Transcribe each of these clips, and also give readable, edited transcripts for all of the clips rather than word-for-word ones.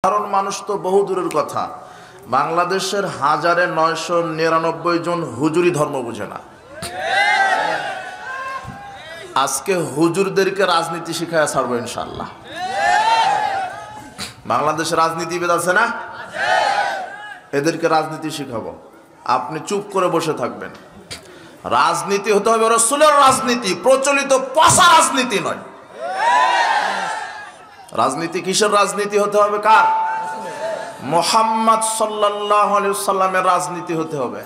সাধারণ মানুষ তো বহু দূরের কথা, বাংলাদেশের 1999 জন হুজুরি ধর্ম বুঝে না। আজকে হুজুরদেরকে রাজনীতি শিখায় ছাড়বো ইনশাল্লাহ। বাংলাদেশে রাজনীতিবিদ আছে না, এদেরকে রাজনীতি শিখাবো। আপনি চুপ করে বসে থাকবেন। রাজনীতি হতে হবে রাসূলের রাজনীতি, প্রচলিত পচা রাজনীতি নয়। রাজনীতি কিসের রাজনীতি হতে হবে? কার? মুহাম্মদ সাল্লাল্লাহু আলাইহি ওয়াসাল্লামের রাজনীতি হতে হবে।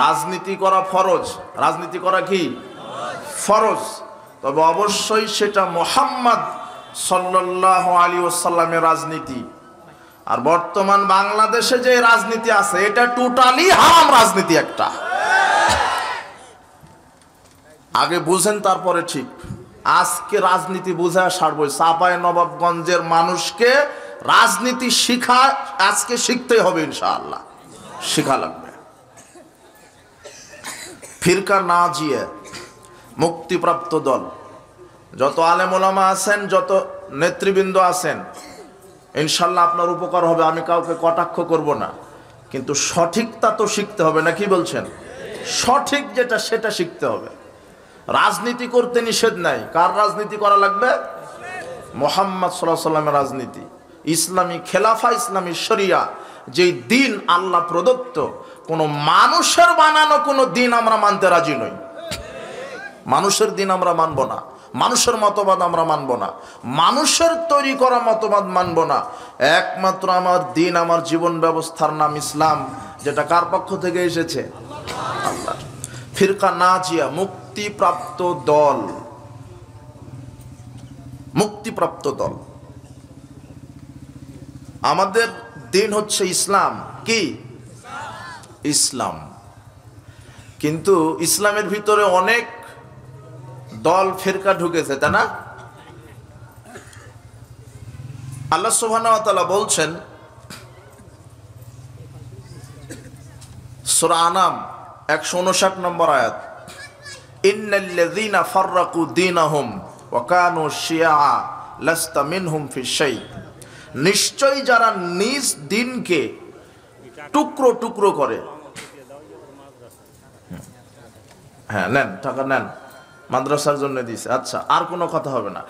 রাজনীতি করা ফরজ, রাজনীতি করা কি ফরজ, তবে অবশ্যই সেটা মুহাম্মদ সাল্লাল্লাহু আলাইহি ওয়াসাল্লামের রাজনীতি। আর বর্তমান বাংলাদেশে যে রাজনীতি আছে এটা টোটালি হারাম রাজনীতি একটা। আগে বুঝেন তারপরে ঠিক। আজকে রাজনীতি বুঝায় সারবো। চাঁপাইনবাবগঞ্জের মানুষকে রাজনীতি শিখা আজকে শিখতে হবে ইনশাআল্লাহ, শিখা লাগবে। ফিরকা নাজিয়া মুক্তিপ্রাপ্ত দল, যত আলেম ওলামা আছেন, যত নেতৃবৃন্দ আছেন, ইনশাআল্লাহ আপনার উপকার হবে। আমি কাউকে কটাক্ষ করব না, কিন্তু সঠিকটা তো শিখতে হবে, না কি বলছেন? সঠিক যেটা সেটা শিখতে হবে। রাজনীতি করতে নিষেধ নাই। কার রাজনীতি করা লাগবে? মুহাম্মদ সাল্লাল্লাহু আলাইহি ওয়াসাল্লামের রাজনীতি, ইসলামী খেলাফা, ইসলামী শরিয়া, যেই দিন আল্লাহ প্রদত্ত। কোন মানুষের বানানো কোন দিন আমরা মানতে রাজি নই। মানুষের দিন আমরা মানব না, মানুষের মতবাদ আমরা মানব না, মানুষের তৈরি করা মতবাদ মানব না। একমাত্র আমার দিন, আমার জীবন ব্যবস্থার নাম ইসলাম, যেটা কার পক্ষ থেকে এসেছে? আল্লাহ। ফিরকা নাজিয়া মুক্তিপ্রাপ্ত দল, মুক্তিপ্রাপ্ত দল। আমাদের দিন হচ্ছে ইসলাম। কি ইসলাম? কিন্তু ইসলামের ভিতরে অনেক দল ফিরকা ঢুকেছে, তাই না? আল্লাহ সুবহানাহু ওয়া তাআলা বলছেন সূরা আনাম 159 নম্বর আয়াত, ইন্নাল্লাযীনা ফাররাকু দীনাহুম ওয়া কানু শিয়া লাস্তা মিনহুম ফি শাই। নিশ্চয়ই যারা নিজ দিনকে টুকরো টুকরো করে। হ্যাঁ নেন, টাকা নেন, মাদ্রাসার জন্য দিয়েছে। আচ্ছা, আর কোনো কথা হবে না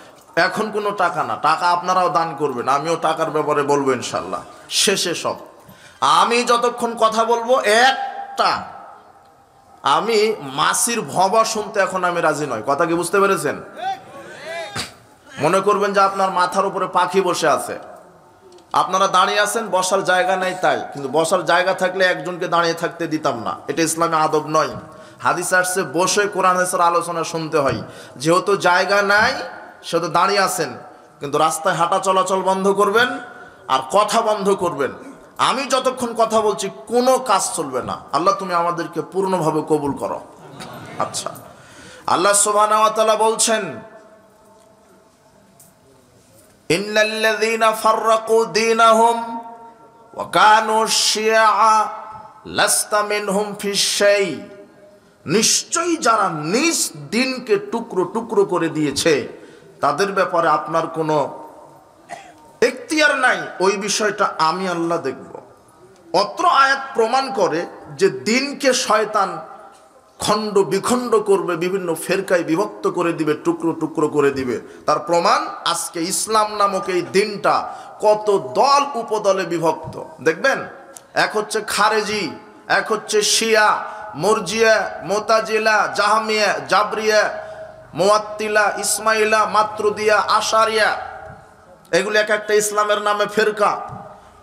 এখন, কোনো টাকা না, টাকা আপনারাও দান করবেন, আমিও টাকার ব্যাপারে বলবো ইনশাল্লাহ শেষে সব। আমি যতক্ষণ কথা বলবো একটা, আমি মাসির ভবা শুনতে এখন আমি রাজি নয়। কথা কি বুঝতে পেরেছেন? মনে করবেন যে আপনার মাথার উপরে পাখি বসে আছে, আপনারা দাঁড়িয়ে আছেন, বসার জায়গা নাই তাই, কিন্তু বসার জায়গা থাকলে একজনকে দাঁড়িয়ে থাকতে দিতাম না। এটা ইসলামে আদব নয়। হাদিস আসছে বসে কোরআন হাদিসের আলোচনা শুনতে হয়। যেহেতু জায়গা নাই সেহেতু দাঁড়িয়ে আছেন, কিন্তু রাস্তায় হাঁটা চলাচল বন্ধ করবেন আর কথা বন্ধ করবেন। আমি যতক্ষণ কথা বলছি কোনো কাজ চলবে না। আল্লাহ তুমি আমাদেরকে পূর্ণভাবে কবুল করো। আচ্ছা, আল্লাহ সুবহানাহু ওয়া তাআলা বলছেন, ইন্নাল্লাযীনা ফাররাকু দীনাহুম ওয়া কানু শিয়া লাস্তা মিনহুম ফি শাই। নিশ্চয়ই যারা নিজ দিনকে টুকরো টুকরো করে দিয়েছে, তাদের ব্যাপারে আপনার কোনো এখতিয়ার নাই। ওই বিষয়টা আমি আল্লাহ দেখব। অত্র আয়াত প্রমাণ করে যে দিনকে শয়তান খণ্ড বিখণ্ড করবে, বিভিন্ন ফেরকায় বিভক্ত করে দিবে, টুকরো টুকরো করে দিবে। তার প্রমাণ আজকে ইসলাম নামক এই দিনটা কত দল উপদলে বিভক্ত। দেখবেন, এক হচ্ছে খারেজি, এক হচ্ছে শিয়া, মুরজিয়া, মুতাজিলা, জাহমিয়া, জাবরিয়া, মুআত্তিলা, ইসমাইলা, মাতরুদিয়া, আশারিয়া। এগুলি এক একটা ইসলামের নামে ফেরকা।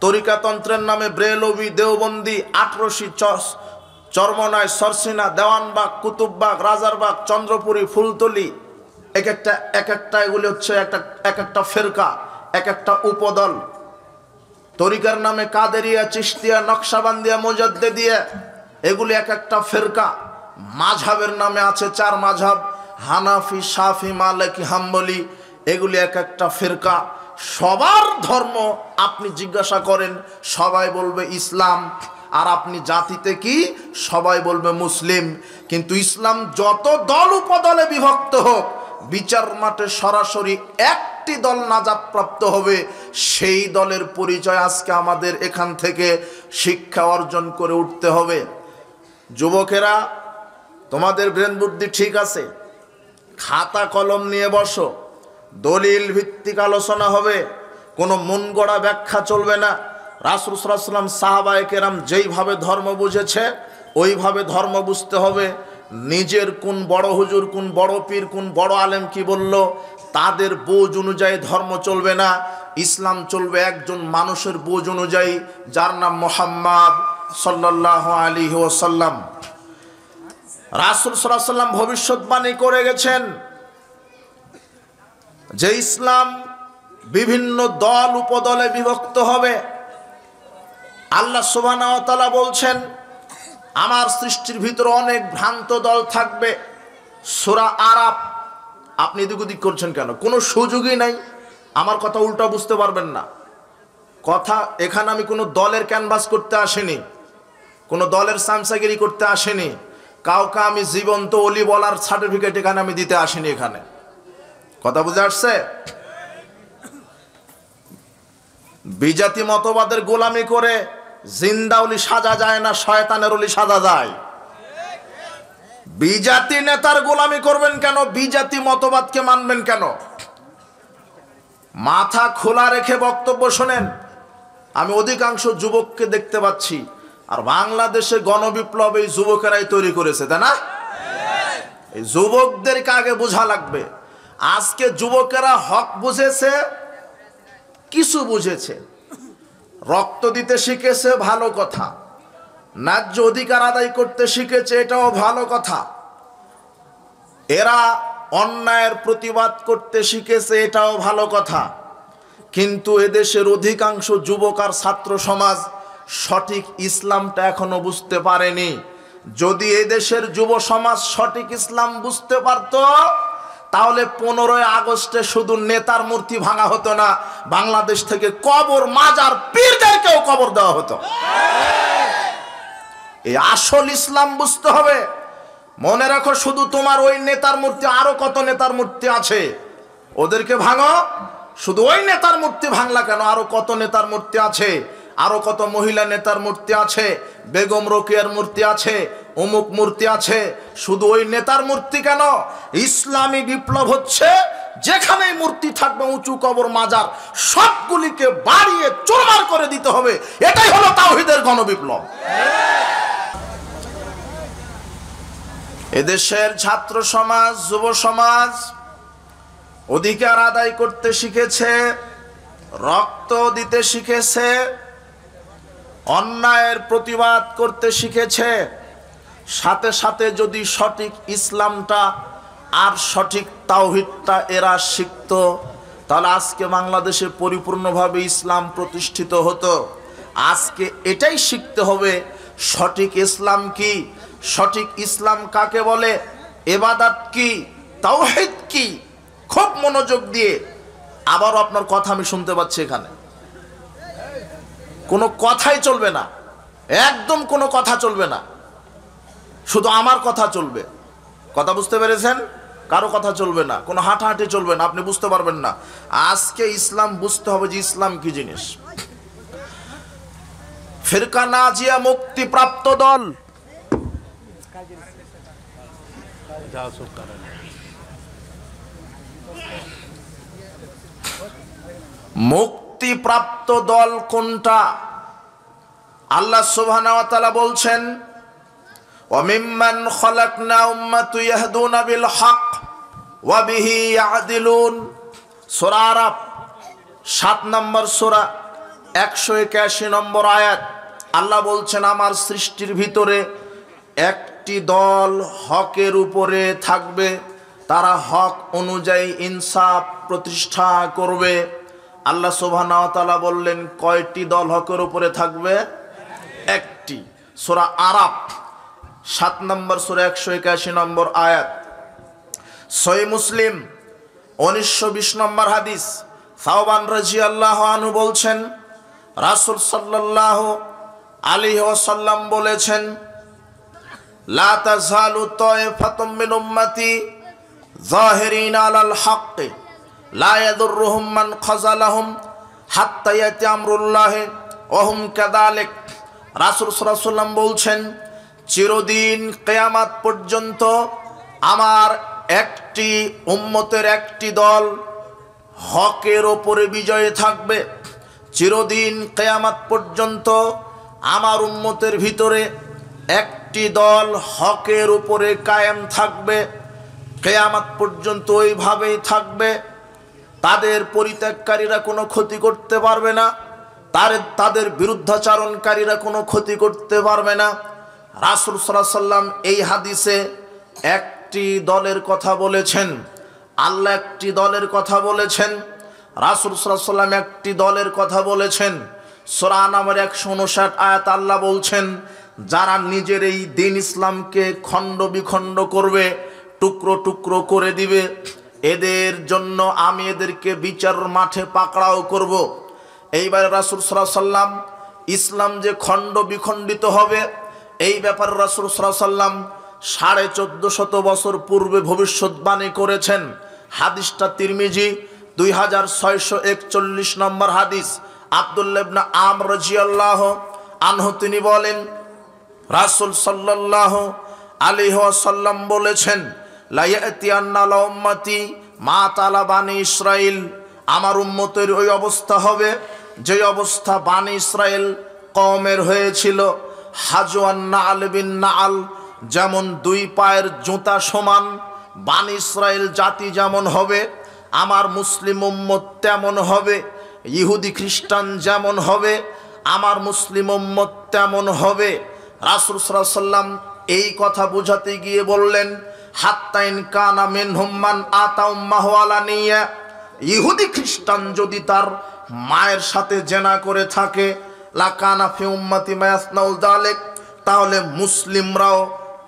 তরিকাতন্ত্রের নামে ব্রেলভি, দেওবন্দি, আটরশি, চরমনাই, সরসিনা, দেওয়ানবাগ, কুতুববাগ, রাজারবাগ, চন্দ্রপুরী, ফুলতলি, এক একটা এগুলি হচ্ছে এক একটা ফেরকা, এক একটা উপদল। তরিকার নামে কাদেরিয়া, চিশতিয়া, নকশাবান্দিয়া, মুজাদ্দিদিয়া, এগুলি এক একটা ফেরকা। মাযহাবের নামে আছে 4 মাযহাব, হানাফি, শাফি, মালিকি, হাম্বলি, এগুলি এক একটা ফেরকা। সবার ধর্ম আপনি জিজ্ঞাসা করেন, সবাই বলবে ইসলাম। আর আপনি জাতিতে কি? সবাই বলবে মুসলিম। কিন্তু ইসলাম যত দল উপদলে বিভক্ত হোক, বিচার মাঠে সরাসরি এক একটি দল নাজাতপ্রাপ্ত হবে, সেই দলের পরিচয় আজকে আমাদের এখান থেকে শিক্ষা অর্জন করে উঠতে হবে। যুবকেরা, তোমাদের ব্রেন বুদ্ধি ঠিক আছে, খাতা কলম নিয়ে বসো, দলিল ভিত্তিক আলোচনা হবে, কোনো মন গড়া ব্যাখ্যা চলবে না। রাসূল সাল্লাল্লাহু আলাইহি ওয়াসাল্লাম সাহাবায়ে কেরাম যেইভাবে ধর্ম বুঝেছে ওইভাবে ধর্ম বুঝতে হবে। নিজের কোন বড় হুজুর, কোন বড় পীর, কোন বড় আলেম কি বলল তাদের বোঝ অনুযায়ী ধর্ম চলবে না। ইসলাম চলবে একজন মানুষের বোঝ অনুযায়ী, যার নাম মুহাম্মদ সাল্লাল্লাহু আলাইহি ওয়াসাল্লাম। রাসূল সাল্লাল্লাহু আলাইহি ওয়াসাল্লাম ভবিষ্যৎবাণী করে গেছেন যে ইসলাম বিভিন্ন দল উপদলে বিভক্ত হবে। আল্লাহ সুবহানাহু ওয়া তাআলা বলছেন আমার সৃষ্টির ভিতরে অনেক ভ্রান্ত দল থাকবে। সূরা আরাফ। আপনি এদিক ওদিক করছেন কেন? কোনো সুযোগই নাই, আমার কথা উল্টা বুঝতে পারবেন না। কথা এখানে আমি কোনো দলের ক্যানভাস করতে আসিনি, কোনো দলের সামসাগিরি করতে আসিনি, কাউকে আমি জীবন্ত ওলি বলার সার্টিফিকেট এখানে আমি দিতে আসিনি। এখানে কথা বুঝে আসছে? বিজাতি মতবাদের গোলামি করে জিন্দা ওলি সাজা যায় না, শয়তানের ওলি সাজা যায়। বিজাতি নেতার গোলামি করবেন কেন? বিজাতি মতবাদকে মানবেন কেন? মাথা খোলা রেখে বক্তব্য শোনেন। আমি অধিকাংশ যুবককে দেখতে পাচ্ছি, আর বাংলাদেশে গণবিপ্লব এই যুবকেরাই তৈরি করেছে, তাই না? এই যুবকদেরকে আগে বোঝা লাগবে। আজকে যুবকেরা হক বুঝেছে, কিছু বুঝেছে, রক্ত দিতে শিখেছে, ভালো কথা। ন্যায্য অধিকার আদায় করতে শিখেছে, এটাও ভালো কথা। এরা অন্যায়ের প্রতিবাদ করতে শিখেছে, এটাও ভালো কথা। কিন্তু এদেশের অধিকাংশ যুবক আর ছাত্র সমাজ সঠিক ইসলামটা এখনো বুঝতে পারেনি। যদি এদেশের যুব সমাজ সঠিক ইসলাম বুঝতে পারত, তাহলে 15 আগস্টে শুধু নেতার মূর্তি ভাঙা হতো না, বাংলাদেশ থেকে কবর, মাজার, পীরদেরকেও কবর দেওয়া হতো। এই আসল ইসলাম বুঝতে হবে। মনে রাখো, শুধু তোমার ওই নেতার মূর্তি, আরো কত নেতার মূর্তি আছে, ওদেরকে ভাঙো। শুধু ওই নেতার মূর্তি ভাঙলা কেন? আরো কত নেতার মূর্তি আছে, আরো কত মহিলা নেতার মূর্তি আছে, বেগম রোকেয়ার মূর্তি আছে, অমুক মূর্তি আছে। শুধু ওই নেতার মূর্তি কেন? ইসলামী বিপ্লব হচ্ছে যেখানে মূর্তি থাকবে, উঁচু কবর, মাজার, সবগুলিকে বাড়িয়ে চুরমার করে দিতে হবে। এটাই হলো তাওহীদের গণবিপ্লব। এদেশের ছাত্র সমাজ, যুব সমাজ অধিকার আদায় করতে শিখেছে, রক্ত দিতে শিখেছে, অন্যায়ের প্রতিবাদ করতে শিখেছে। সাথে সাথে যদি সঠিক ইসলামটা আর সঠিক তাওহীদটা এরা শিখত, তাহলে আজকে বাংলাদেশে পরিপূর্ণভাবে ইসলাম প্রতিষ্ঠিত হতো। আজকে এটাই শিখতে হবে, সঠিক ইসলাম কি, সঠিক ইসলাম কাকে বলে, ইবাদত কি, তাওহীদ কি। খুব মনোযোগ দিয়ে। আবারও আপনার কথা আমি শুনতে পাচ্ছি, এখানে কোনো কথাই চলবে না, একদম কোনো কথা চলবে না, শুধু আমার কথা চলবে। কথা বুঝতে পেরেছেন? কারো কথা চলবে না, কোনো হাঁটাহাঁটি চলবে না, আপনি বুঝতে পারবেন না। আজকে ইসলাম বুঝতে হবে যে ইসলাম কি জিনিস। ফিরকা নাজিয়া মুক্তিপ্রাপ্ত দল, মুক্তিপ্রাপ্ত দল কোনটা? আল্লাহ সুবহানাহু ওয়া তাআলা বলছেন, ওয়া মিম্মান খালাকনা উম্মাতুন ইয়াহদুনা বিল হক ওয়া বিহি ইয়াদিলুন। সূরা আরাফ 7 নম্বর সূরা 181 নম্বর আয়াত। আল্লাহ বলছেন, আমার সৃষ্টির ভিতরে একটি দল হকের উপরে থাকবে, তারা হক অনুযায়ী ইনসাফ প্রতিষ্ঠা করবে। আল্লাহ সুবহানাহু ওয়া তাআলা বললেন, কয়টি দল হকের উপরে থাকবে? একটি। সূরা আরাফ 7 নম্বর সূরা 181 নম্বর আয়াত। সহিহ মুসলিম 1920 নম্বর হাদিস। সাওবান রাদিয়াল্লাহু আনহু বলছেন, রাসূল সাল্লাল্লাহু আলাইহি ওয়াসাল্লাম বলেছেন, লা তাযালু তায়ফাতুম মিন উম্মতি যাহিরিনা আলাল হক লা ইয়াদুররুহুম মান খাযালাহুম হাত্তা ইয়াতি আমরুল্লাহ ওয়া হুম কাযালিক। রাসূল সাল্লাল্লাহু আলাইহি ওয়াসাল্লাম বলছেন, চিরদিন কিয়ামত পর্যন্ত আমার একটি উম্মতের একটি দল হকের ওপরে বিজয়ী থাকবে। চিরদিন কিয়ামত পর্যন্ত আমার উম্মতের ভিতরে একটি দল হকের উপরে কায়েম থাকবে। কিয়ামত পর্যন্ত ওইভাবেই থাকবে। তাদের পরিত্যাগকারীরা কোনো ক্ষতি করতে পারবে না, তাদের বিরুদ্ধাচারণকারীরা কোনো ক্ষতি করতে পারবে না। রাসূল সাল্লাল্লাহু আলাইহি সাল্লাম এই হাদিসে একটি দলের কথা বলেছেন, আল্লাহ একটি দলের কথা বলেছেন, রাসূল সাল্লাল্লাহু আলাইহি সাল্লাম একটি দলের কথা বলেছেন। সূরা আনামের 159 আয়াত আল্লাহ বলছেন, যারা নিজের এই দ্বীন ইসলামকে খণ্ড বিখণ্ড করবে, টুকরো টুকরো করে দিবে, এদের জন্য আমি এদেরকে বিচার মাঠে পাকড়াও করব। এইবার রাসূল সাল্লাল্লাহু আলাইহি সাল্লাম ইসলাম যে খণ্ড বিখণ্ডিত হবে এই ব্যাপারে রাসূল সাল্লাল্লাহু আলাইহি সাল্লাম 1450 বছর পূর্বে ভবিষ্যৎবাণী করেছেন। হাদিসটা তিরমিজি 2641 নম্বর হাদিস। আব্দুল্লাহ ইবনে আমর রাদিয়াল্লাহু আনহু তিনি বলেন, রাসূল সাল্লাল্লাহু আলাইহি ওয়াসাল্লাম বলেছেন, লা ইয়াতিয়ান্না লা উম্মতি মা তালা বানি ইসরাইল, আমার উম্মতের ওই অবস্থা হবে যে অবস্থা বানি ইসরাইল কওমের হয়েছিল। হাজওয়ান নাল বিন নাল, যেমন দুই পায়ের জুতা সমান বানি ইসরাইল জাতি যেমন হবে, আমার মুসলিম উম্মত তেমন হবে। ইহুদি খ্রিস্টান যেমন হবে, আমার মুসলিম উম্মত তেমন হবে। রাসূল সাল্লাল্লাহু আলাইহি সাল্লাম এই কথা বোঝাতে গিয়ে বললেন, হাত্তা ইন কানা মিনহুম মান আতা উম্মাহু আলানিয়া, ইহুদি খ্রিস্টান যদি তার মায়ের সাথে জেনা করে থাকে, লা কানা ফি উম্মতি মা ইয়াসনাউল যালিক, তাহলে মুসলিমরাও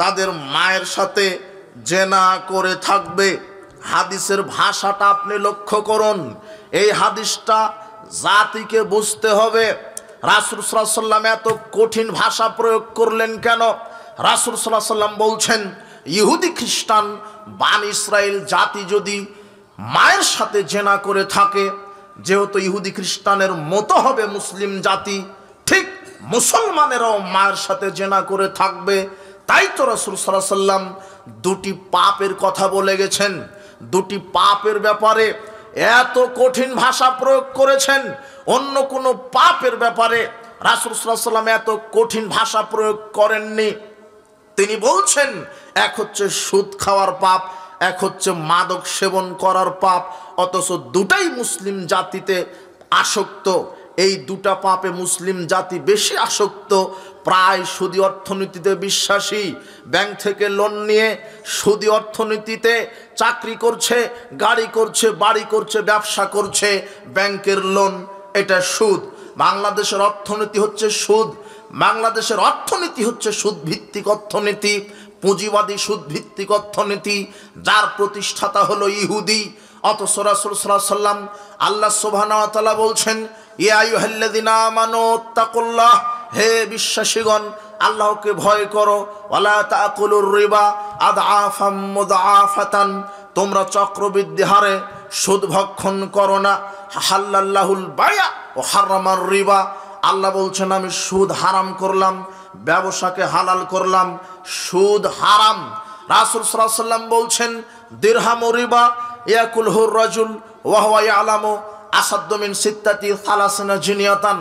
তাদের মায়ের সাথে জেনা করে থাকবে। হাদিসের ভাষাটা আপনি লক্ষ্য করুন। এই হাদিসটা জাতিকে বুঝতে হবে। রাসূল সাল্লাল্লাহু আলাইহি সাল্লাম এত কঠিন ভাষা প্রয়োগ করলেন কেন? রাসূল সাল্লাল্লাহু আলাইহি সাল্লাম বলছেন, ইহুদি খ্রিস্টান বানি ইসরাইল জাতি যদি মায়ের সাথে জেনা করে থাকে, যেহেতু ইহুদি খ্রিস্টানের মতো হবে মুসলিম জাতি, ঠিক মুসলমানেরাও মায়ের সাথে জেনা করে থাকবে। তাই তো রাসূল সাল্লাল্লাহু আলাইহি সাল্লাম দুটি পাপের কথা বলে গেছেন। দুটি পাপের ব্যাপারে এত কঠিন ভাষা প্রয়োগ করেছেন। অন্য কোনো পাপের ব্যাপারে রাসূল সাল্লাল্লাহু আলাইহি সাল্লাম এত কঠিন ভাষা প্রয়োগ করেননি। তিনি বলছেন, এক হচ্ছে সুদ খাওয়ার পাপ, এক হচ্ছে মাদক সেবন করার পাপ, অথচ দুটাই মুসলিম জাতিতে আসক্ত। এই দুটা পাপে মুসলিম জাতি বেশি আসক্ত। প্রায় সুদী অর্থনীতিতে বিশ্বাসী, ব্যাংক থেকে লোন নিয়ে সুদী অর্থনীতিতে চাকরি করছে, গাড়ি করছে, বাড়ি করছে, ব্যবসা করছে, ব্যাংকের লোন, এটা সুদ। বাংলাদেশের অর্থনীতি হচ্ছে সুদ। বাংলাদেশের অর্থনীতি হচ্ছে সুদ ভিত্তিক অর্থনীতি, পুঁজিবাদী সুদ ভিত্তিক অর্থনীতি, যার প্রতিষ্ঠাতা হলো ইহুদি। অথচ রাসূল সাল্লাল্লাহু আলাইহি সাল্লাম আল্লাহ সুবহানাহু ওয়া তাআলা বলছেন, ইয়া আইয়ুহাল্লাযিনা আমানু তাকুল্লাহ, হে বিশ্বাসীগণ আল্লাহকে ভয় করো, ওয়ালা তাকুলুর রিবা আদআফাম মুদআফাতান, তোমরা চক্রবৃদ্ধি হারে সুদ ভক্ষণ করো না। হাল্লাল্লাহুল বাই'a ওয়া হারামার রিবা, আল্লাহ বলছেন আমি সুদ হারাম করলাম, ব্যবসাকে হালাল করলাম, সুদ হারাম। রাসূল সাল্লাল্লাহু আলাইহি সাল্লাম বলছেন, দিরহামু রিবা ইয়াকুলহুর রাজুল ওয়া হুয়া ইয়ালামু আসাদ্দু মিন সিত্তাতি সালাসিনা জিনিয়াতান,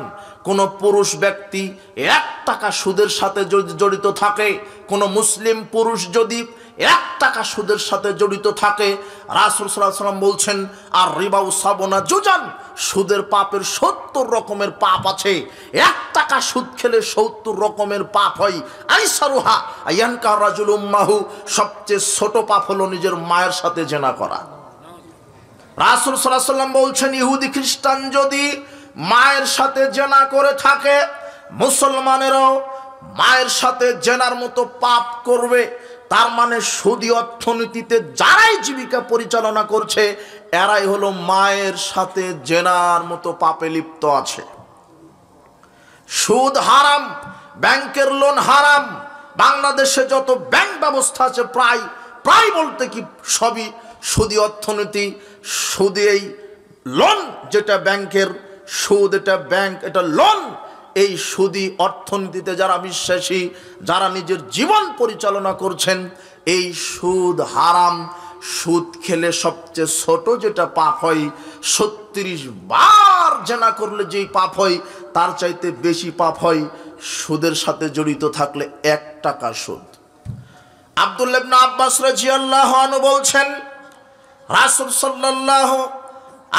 কোন পুরুষ ব্যক্তি 1 টাকা সুদের সাথে জড়িত থাকে, কোন মুসলিম পুরুষ যদি 1 টাকা সুদের সাথে জড়িত থাকে, রাসূল সাল্লাল্লাহু আলাইহি সাল্লাম বলছেন, আর রিবাউ সাবনা জুজান, সুদের পাপের 70 রকমের পাপ আছে। 1 টাকা সুদ খেলে 70 রকমের পাপ হয়। আইসারুহা আয়ানকা রাজুল উম্মাহু, সবচেয়ে ছোট পাপ হলো নিজের মায়ের সাথে জেনা করা। রাসূল সাল্লাল্লাহু আলাইহি সাল্লাম বলছেন, ইহুদি খ্রিস্টান যদি মায়ের সাথে জেনা করে থাকে, মুসলমানেরাও মায়ের সাথে জেনার মতো পাপ করবে। তার মানে সুদী অর্থনীতিতে যারাই জীবিকা পরিচালনা করছে, এরাই হলো মায়ের সাথে জেনার মতো পাপে লিপ্ত আছে। সুদ হারাম, ব্যাংকের লোন হারাম। বাংলাদেশে যত ব্যাংক ব্যবস্থা আছে প্রায় বলতে কি সবই সুদী অর্থনীতি। সুদে, এই লোন যেটা ব্যাংকের সুদ, এটা ব্যাংক, এটা লোন, এই সুদী অর্থনীতিতে যারা বিশ্বাসী, যারা নিজের জীবন পরিচালনা করছেন, এই সুদ হারাম। সুদ খেলে সবচেয়ে ছোট যেটা পাপ হয়, 36 বার জেনা করলে যেই পাপ হয় তার চাইতে বেশি পাপ হয় সুদের সাথে জড়িত থাকলে 1 টাকা সুদ। আব্দুল্লাহ ইবনে আব্বাস রাদিয়াল্লাহু আনহু বলছেন, রাসূল সাল্লাল্লাহু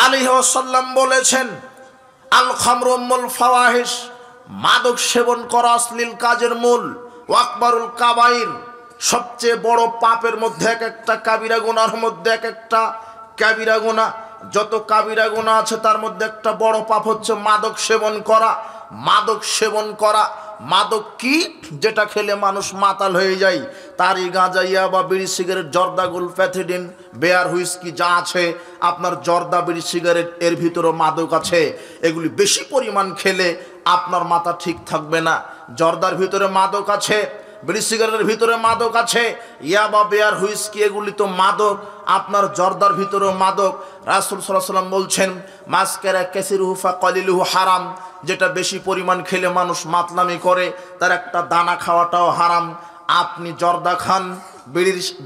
আলাইহি ওয়াসাল্লাম বলেছেন, আল খামরু উম্মুল ফাওয়াহিশ, মাদক সেবন করা অশ্লীল কাজের মূল, ওয়াকবারুল কাবাইর, সবচেয়ে বড় পাপের মধ্যে এক একটা কাবিরা গুনার মধ্যে এক একটা কাবিরা গুনাহ। যত কাবিরা গুনাহ আছে তার মধ্যে একটা বড় পাপ হচ্ছে মাদক সেবন করা। মাদক সেবন করা, মাদক কি? যেটা খেলে মানুষ মাতাল হয়ে যায়। তারই গাঁজা, ইয়াবা, বিড়ি, সিগারেট, জর্দা, গুল, প্যাথিডিন, বেয়ার, হুইস্কি যা আছে, আপনার জর্দা, বিড়ি, সিগারেট এর ভিতরে মাদক আছে। এগুলি বেশি পরিমাণ খেলে আপনার মাথা ঠিক থাকবে না। জর্দার ভিতরে মাদক আছে, বিড়ি সিগারেটের ভিতরে মাদক আছে, ইয়াবা, বেয়ার, হুইস্কি এগুলি তো মাদক। আপনার জর্দার ভিতরেও মাদক। রাসূল সাল্লাল্লাহু আলাইহি ওয়াসাল্লাম বলছেন, মাসকারা কাসিরুহু ফাকালিলুহু হারাম, যেটা বেশি পরিমাণ খেলে মানুষ মাতলামি করে তার একটা দানা খাওয়াটাও হারাম। আপনি জর্দা খান,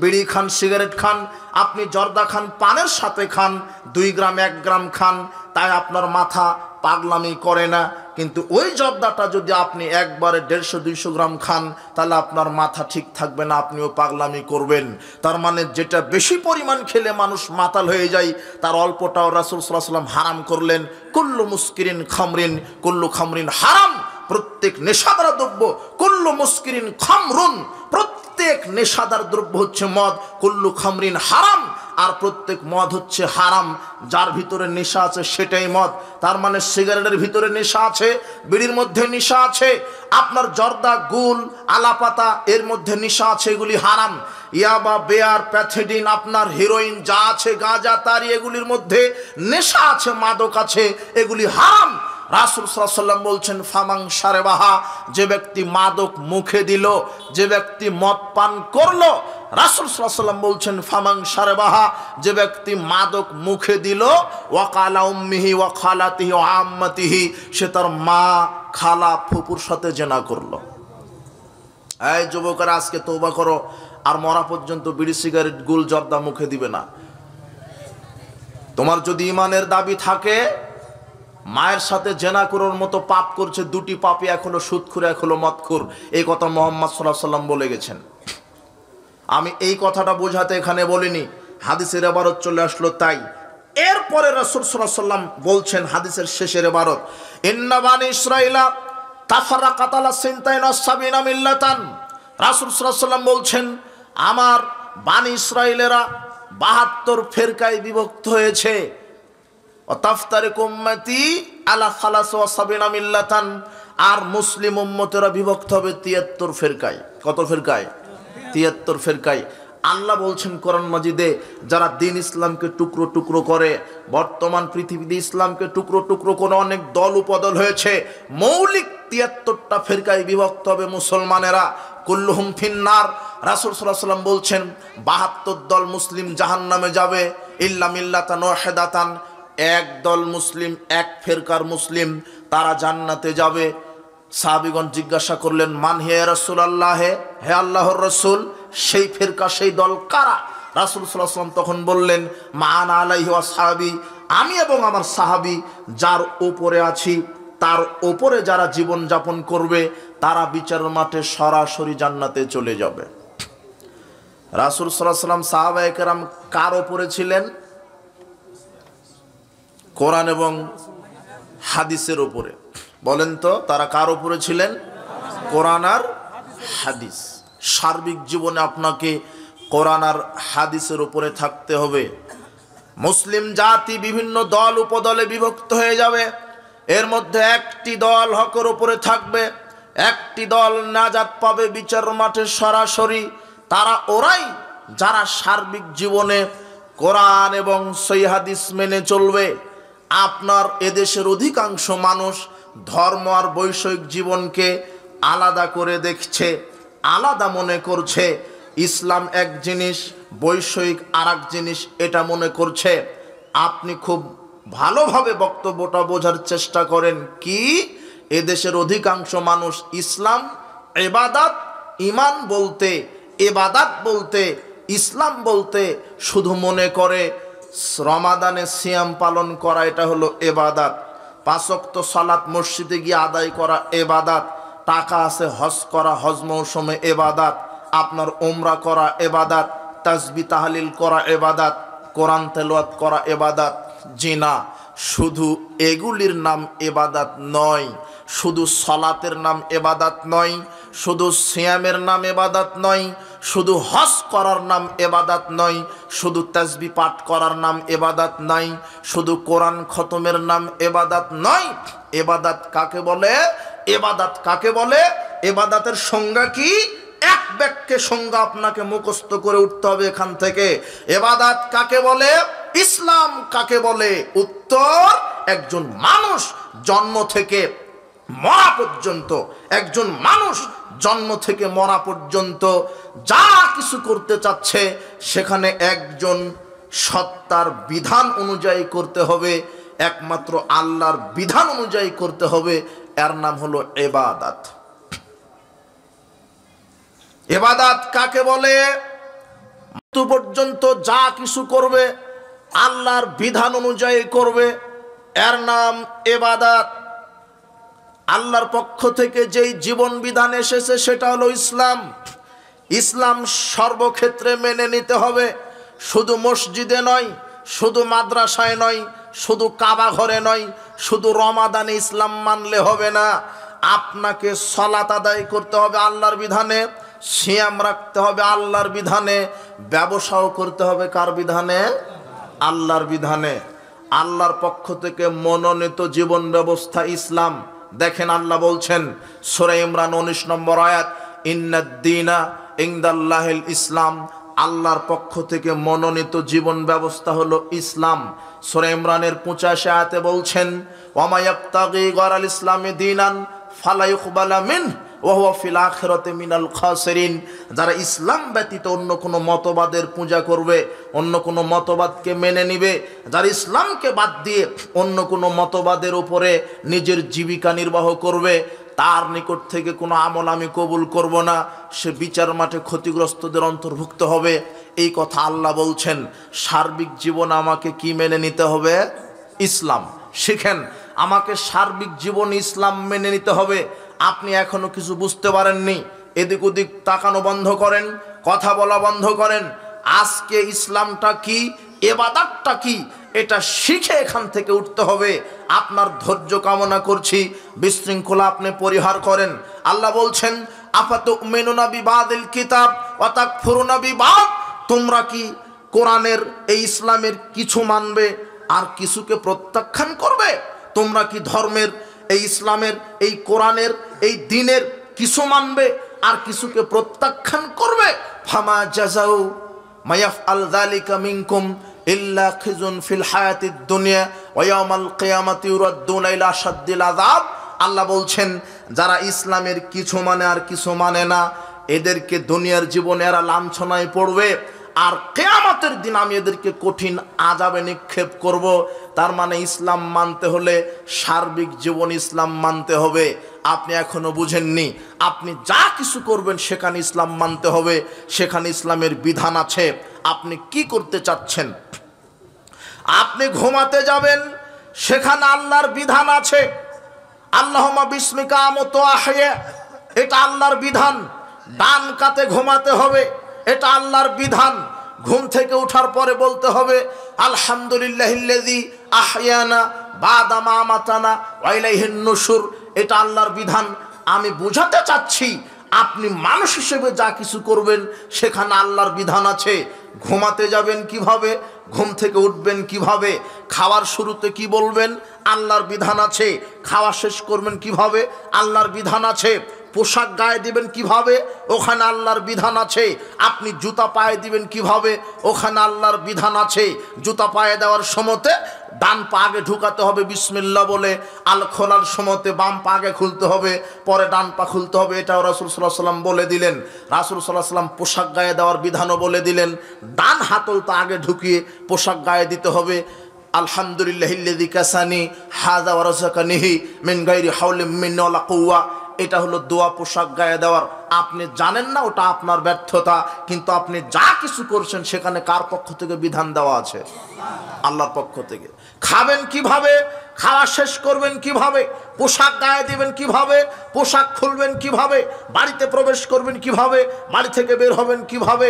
বিড়ি খান, সিগারেট খান, আপনি জর্দা খান, পানের সাথে খান, 2 গ্রাম 1 গ্রাম খান, তাই আপনার মাথা পাগলামি করে না। কিন্তু ওই জর্দাটা যদি আপনি একবারে 150-200 গ্রাম খান তাহলে আপনার মাথা ঠিক থাকবে না, আপনিও পাগলামি করবেন। তার মানে যেটা বেশি পরিমাণ খেলে মানুষ মাতাল হয়ে যায় তার অল্পটাও রাসূল সাল্লাল্লাহু আলাইহি ওয়াসাল্লাম হারাম করলেন। কুল্লু মুস্কিরিন খামরিন, কুল্লু খামরিন হারাম, প্রত্যেক নেশাদার দ্রব্য, কুল্লু মুস্কিরিন খামরুন, প্রত্যেক নেশাদার দ্রব্য হচ্ছে মদ, কুল্লু খামরিন হারাম, আর প্রত্যেক মদ হচ্ছে হারাম। যার ভিতরে নেশা আছে সেটাই মদ। তার মানে সিগারেটের ভিতরে নেশা আছে, বিড়ির মধ্যে নেশা আছে, আপনার জর্দা, গুল, আলাপাতা এর মধ্যে নেশা আছে, এগুলি হারাম। ইয়াবা, বেয়ার, প্যাথিডিন, আপনার হিরোইন যা আছে, গাঁজা, তারি এগুলির মধ্যে নেশা আছে, মাদক আছে, এগুলি হারাম। রাসূল সাল্লাল্লাহু আলাইহি ওয়াসাল্লাম বলছেন, ফামাং শারবাহা, যে ব্যক্তি মাদক মুখে দিল, যে ব্যক্তি মদ পান করলো, রাসূল সাল্লাল্লাহু আলাইহি ওয়াসাল্লাম বলছেন, ফামাং শারবাহা, যে ব্যক্তি মাদক মুখে দিল, ওয়াকালা উম্মিহি ওয়া খালাতিহি ওয়া আম্মাতিহি, সে তার মা, খালা, ফুপুর সাথে জিনা করলো। এই যুবকেরা আজকে তওবা করো, আর মরা পর্যন্ত বিড়ি, সিগারেট, গুল, জর্দা মুখে দিবে না। তোমার যদি ঈমানের দাবি থাকে, মায়ের সাথে জেনা করার মতো পাপ করছে, 2টি পাপে, এক হলো সুদখোর, এক হলো মদখোর। এই কথা মুহাম্মদ সাল্লাল্লাহু আলাইহি ওয়াসাল্লাম বলে গেছেন। আমি এই কথাটা বোঝাতে এখানে বলিনি, হাদিসের ইবারত চলে আসলো তাই। এরপরে রাসূল সাল্লাল্লাহু আলাইহি ওয়াসাল্লাম বলছেন হাদিসের শেষের ইবারত, ইন্না বানি ইসরাঈলা তাফাররাকাত আলা সিনতাইন ওয়া সাবিনা মিল্লাতান। রাসূল সাল্লাল্লাহু আলাইহি ওয়াসাল্লাম বলছেন, আমার বানি ইসরাঈলেরা 72 ফেরকায় বিভক্ত হয়েছে। ওয়াতাফতারিকু উম্মতি আলা 73 মিল্লাতান, আর মুসলিম উম্মতেরা বিভক্ত হবে 73 ফেরকায়। কত ফেরকায়? 73 ফেরকায়। আল্লাহ বলছেন কোরআন মাজিদে, যারা দিন ইসলামকে টুকরো টুকরো করে, বর্তমান পৃথিবীতে ইসলামকে টুকরো টুকরো করে অনেক দল উপদল হয়েছে, মৌলিক 73টা ফেরকায় বিভক্ত হবে মুসলমানেরা, কুল্লুহুম ফিন্নার। রাসূল সাল্লাল্লাহু আলাইহি ওয়াসাল্লাম বলছেন 72 দল মুসলিম জাহান্নামে যাবে, ইল্লা মিল্লাতান ওয়াহিদাতান, এক দল মুসলিম, এক ফেরকার মুসলিম, তারা জান্নাতে যাবে। সাহাবীগণ জিজ্ঞাসা করলেন, মান হে রাসূলুল্লাহ, হে আল্লাহর রাসূল, সেই ফেরকা, সেই দল কারা? রাসূল সাল্লাল্লাহু আলাইহি ওয়াসাল্লাম তখন বললেন, মা আনা আলাইহি ওয়া সাহাবী, আমি এবং আমার সাহাবী যার উপরে আছি তার উপরে যারা জীবন যাপন করবে তারা বিচারের মাঠে সরাসরি জান্নাতে চলে যাবে। রাসূল সাল্লাল্লাহু আলাইহি ওয়াসাল্লাম সাহাবায়ে কেরাম কার উপরে ছিলেন? কোরআন এবং হাদিসের উপরে। বলেন তো তারা কার উপরে ছিলেন? কোরআন আর হাদিস। সার্বিক জীবনে আপনাকে কোরআন আর হাদিসের উপরে থাকতে হবে। মুসলিম জাতি বিভিন্ন দল উপদলে বিভক্ত হয়ে যাবে, এর মধ্যে একটি দল হকের উপরে থাকবে, একটি দল নাজাত পাবে বিচার মাঠে সরাসরি। তারা ওরাই যারা সার্বিক জীবনে কোরআন এবং সহিহ হাদিস মেনে চলবে। আপনার এদেশের অধিকাংশ মানুষ ধর্ম আর বৈষয়িক জীবনকে আলাদা করে দেখছে, আলাদা মনে করছে। ইসলাম এক জিনিস, বৈষয়িক আর এক জিনিস, এটা মনে করছে। আপনি খুব ভালোভাবে বক্তব্যটা বোঝার চেষ্টা করেন। কি এদেশের অধিকাংশ মানুষ ইসলাম ইবাদত, ঈমান বলতে, ইবাদত বলতে, ইসলাম বলতে শুধু মনে করে রমাদানে সিয়াম পালন করা এটা হলো ইবাদত, 5 ওয়াক্ত সালাত মসজিদে গিয়ে আদায় করা ইবাদত, টাকা আছে হজ করা, হজ মৌসুমে ইবাদত, আপনার উমরা করা ইবাদত, তাসবিহ তাহলিল করা ইবাদত, কোরআন তেলাওয়াত করা ইবাদত। জি না, শুধু এগুলির নাম ইবাদত নয়, শুধু সালাতের নাম ইবাদত নয়, শুধু সিয়ামের নাম ইবাদত নয়, শুধু হজ করার নাম ইবাদত নয়, শুধু তাসবিহ পাঠ করার নাম ইবাদত নয়, শুধু কোরআন খতমের নাম ইবাদত নয়। ইবাদত কাকে বলে? ইবাদত কাকে বলে? ইবাদতের সংজ্ঞা কি? এক বাক্যে সংজ্ঞা আপনাকে মুখস্থ করে উঠতে হবে এখান থেকে। ইবাদত কাকে বলে? ইসলাম কাকে বলে? উত্তর, একজন মানুষ জন্ম থেকে মরা পর্যন্ত, একজন মানুষ জন্ম থেকে মরা পর্যন্ত যা কিছু করতে চাচ্ছে সেখানে একজন সত্তার বিধান অনুযায়ী করতে হবে, একমাত্র আল্লাহর বিধান অনুযায়ী করতে হবে। এর নাম হলো ইবাদত। ইবাদত কাকে বলে? মৃত্যু পর্যন্ত যা কিছু করবে আল্লাহর বিধান অনুযায়ী করবে, এর নাম ইবাদত। আল্লাহর পক্ষ থেকে যেই জীবন বিধান এসেছে সেটা হলো ইসলাম। ইসলাম সর্বক্ষেত্রে মেনে নিতে হবে, শুধু মসজিদে নয়, শুধু মাদ্রাসায় নয়, শুধু কাবা ঘরে নয়, শুধু রমাদানে ইসলাম মানলে হবে না। আপনাকে সালাত আদায় করতে হবে আল্লাহর বিধানে, সিয়াম রাখতে হবে আল্লাহর বিধানে, ব্যবসাও করতে হবে কার বিধানে? আল্লাহর বিধানে। আল্লাহর পক্ষ থেকে মনোনীত জীবন ব্যবস্থা ইসলাম। দেখেন আল্লাহ বলছেন সূরা ইমরান 19 নম্বর আয়াত, ইন্নাদ-দীনা ইনদাল্লাহিল ইসলাম। আল্লাহর পক্ষ থেকে মনোনীত জীবন ব্যবস্থা হলো ইসলাম। সূরা ইমরানের 85 আয়াতে বলছেন, ওয়া ইয়াবতাগি গায়রাল ইসলামি দীনান ফালা ইউকবালা মিনহু ওয়া হুয়া ফিল আখিরাতি মিনাল খাসিরিন। যারা ইসলাম ব্যতীত অন্য কোনো মতবাদের পূজা করবে, অন্য কোনো মতবাদকে মেনে নিবে, যারা ইসলামকে বাদ দিয়ে অন্য কোনো মতবাদের উপরে নিজের জীবিকা নির্বাহ করবে, তার নিকট থেকে কোনো আমল আমি কবুল করব না, সে বিচার মাঠে ক্ষতিগ্রস্তদের অন্তর্ভুক্ত হবে। এই কথা আল্লাহ বলছেন। সার্বিক জীবন আমাকে কি মেনে নিতে হবে? ইসলাম। শিখেন, আমাকে সার্বিক জীবন ইসলাম মেনে নিতে হবে। আপনি এখনো কিছু বুঝতে পারেননি, এদিক ওদিক তাকানো বন্ধ করেন, কথা বলা বন্ধ করেন। আজকে ইসলামটা কি, ইবাদতটা কি, এটা শিখে এখান থেকে উঠতে হবে। আপনার ধৈর্য কামনা করছি, বিশৃঙ্খলা আপনি পরিহার করেন। আল্লাহ বলছেন, আফাতুমিনুনা বিবাদিল কিতাব ওয়া তাকফুরুনা বিবাদ। তোমরা কি কোরআনের এই ইসলামের কিছু মানবে আর কিছুকে প্রত্যাখ্যান করবে? তোমরা কি ধর্মের এই ইসলামের এই কোরআনের এই দ্বীনের কিছু মানবে আর কিছুকে প্রত্যাখ্যান করবে? ফামা জাযাউ মায়াফআল যালিকা মিনকুম ইল্লা খিজুন ফিল হায়াতিদ দুনিয়া ওয়া ইয়াউমাল কিয়ামাতি ইউরাদ্দুনা ইলা আশাদ্দিল আযাব। আল্লাহ বলছেন, যারা ইসলামের কিছু মানে আর কিছু মানে না, এদেরকে দুনিয়ার জীবনে এরা লাঞ্ছনায় পড়বে, আর কিয়ামতের দিন আমি এদেরকে কঠিন আযাবে নিক্ষেপ করব। তার মানে ইসলাম মানতে হলে সার্বিক জীবন ইসলাম মানতে হবে। আপনি এখনো বুঝেননি, আপনি যা কিছু করবেন সেখানে ইসলাম মানতে হবে, সেখানে ইসলামের বিধান আছে। আপনি কি করতে চাচ্ছেন? আপনি ঘুমাতে যাবেন, সেখানে আল্লাহর বিধান আছে। আল্লাহুম্মা বিসমিকা আমুতু ওয়া আহইয়া, এটা আল্লাহর বিধান। ডান কাতে ঘুমাতে হবে, এটা আল্লাহর বিধান। ঘুম থেকে ওঠার পরে বলতে হবে আলহামদুলিল্লাহিল্লাযী আহইয়ানা বাদা মা আমাতানা ওয়া ইলাইহিন নুশুর, এটা আল্লাহর বিধান। আমি বুঝাতে চাচ্ছি, আপনি মানুষ হিসেবে যা কিছু করবেন সেখানে আল্লাহর বিধান আছে। ঘুমাতে যাবেন কিভাবে, ঘুম থেকে উঠবেন কিভাবে, খাওয়ার শুরুতে কি বলবেন, আল্লাহর বিধান আছে। খাওয়া শেষ করবেন কিভাবে, আল্লাহর বিধান আছে। পোশাক গায়ে দিবেন কিভাবে, ওখানে আল্লাহর বিধান আছে। আপনি জুতা পায়ে দিবেন কিভাবে, ওখানে আল্লাহর বিধান আছে। জুতা পায়ে দেওয়ার সময়তে ডান পা আগে ঢুকাতে হবে বিসমিল্লাহ বলে, আল খোলার সময়তে বাম পা আগে খুলতে হবে, পরে ডান পা খুলতে হবে। এটাও রাসূল সাল্লাল্লাহু আলাইহি ওয়াসাল্লাম বলে দিলেন। রাসূল সাল্লাল্লাহু আলাইহি ওয়াসাল্লাম পোশাক গায়ে দেওয়ার বিধানও বলে দিলেন। ডান হাতলটা আগে ঢুকিয়ে পোশাক গায়ে দিতে হবে। আলহামদুলিল্লাহিল্লাযী কাসানি হাযা ওয়া রাযাকানিহি মিন গায়রি হাওলিন মিন্নি ওয়ালা কুওয়া, এটা হলো দোয়া পোশাক গায়ে দেওয়ার। আপনি জানেন না ওটা আপনার ব্যর্থতা, কিন্তু আপনি যা কিছু করছেন সেখানে কার পক্ষ থেকে বিধান দেওয়া আছে? আল্লাহর পক্ষ থেকে। খাবেন কিভাবে, খাওয়া শেষ করবেন কিভাবে, পোশাক গায়ে দিবেন কিভাবে, পোশাক খুলবেন কিভাবে, বাড়িতে প্রবেশ করবেন কিভাবে, বাড়ি থেকে বের হবেন কিভাবে,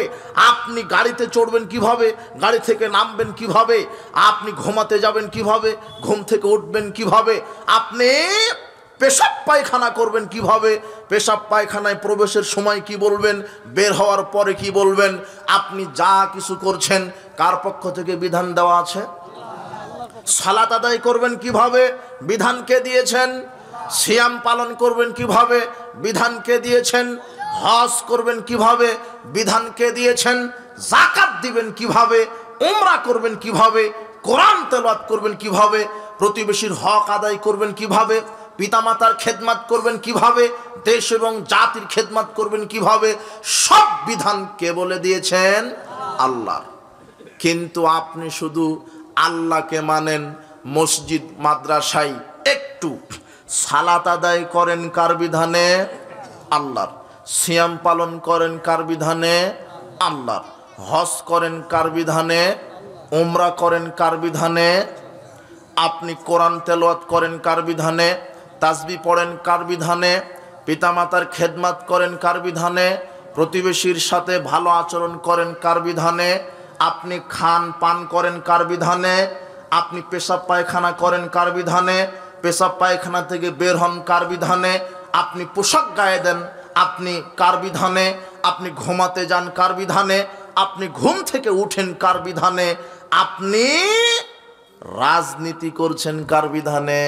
আপনি গাড়িতে চড়বেন কিভাবে, গাড়ি থেকে নামবেন কিভাবে, আপনি ঘুমাতে যাবেন কিভাবে, ঘুম থেকে উঠবেন কিভাবে, আপনি পেশাব পায়খানা করবেন কিভাবে, পেশাব পায়খানায় প্রবেশের সময় কি বলবেন, বের হওয়ার পরে কি বলবেন, আপনি যা কিছু করছেন কার পক্ষ থেকে বিধান দেওয়া আছে? সালাত আদায় করবেন কিভাবে, বিধান কে দিয়েছেন? সিয়াম পালন করবেন কিভাবে, বিধান কে দিয়েছেন? হজ করবেন কিভাবে, বিধান কে দিয়েছেন? যাকাত দিবেন কিভাবে, উমরা করবেন কিভাবে, কোরআন তেলাওয়াত করবেন কিভাবে, প্রতিবেশীর হক আদায় করবেন কিভাবে, পিতামাতার খেদমত করবেন কিভাবে, দেশ এবং জাতির খেদমত করবেন কিভাবে, সব বিধান কে বলে দিয়েছেন? আল্লাহ। কিন্তু আপনি শুধু আল্লাহকে মানেন, মসজিদ মাদ্রাসায় একটু সালাত আদায় করেন কার বিধানে? আল্লাহর। সিয়াম পালন করেন কার বিধানে? আল্লাহর। হজ করেন কার বিধানে? উমরা করেন কার বিধানে? আপনি কোরআন তেলাওয়াত করেন কার বিধানে? তাসবিহ পড়েন কার বিধানে? পিতামাতার খেদমত করেন কার বিধানে? প্রতিবেশীর সাথে ভালো আচরণ করেন কার বিধানে? আপনি খান পান করেন কার বিধানে? আপনি পেশাব পায়খানা করেন কার বিধানে? পেশাব পায়খানা থেকে বের হন কার বিধানে? আপনি পোশাক গায়ে দেন আপনি কার বিধানে? আপনি ঘুমাতে যান কার বিধানে? আপনি ঘুম থেকে উঠেন কার বিধানে? আপনি রাজনীতি করছেন কার বিধানে?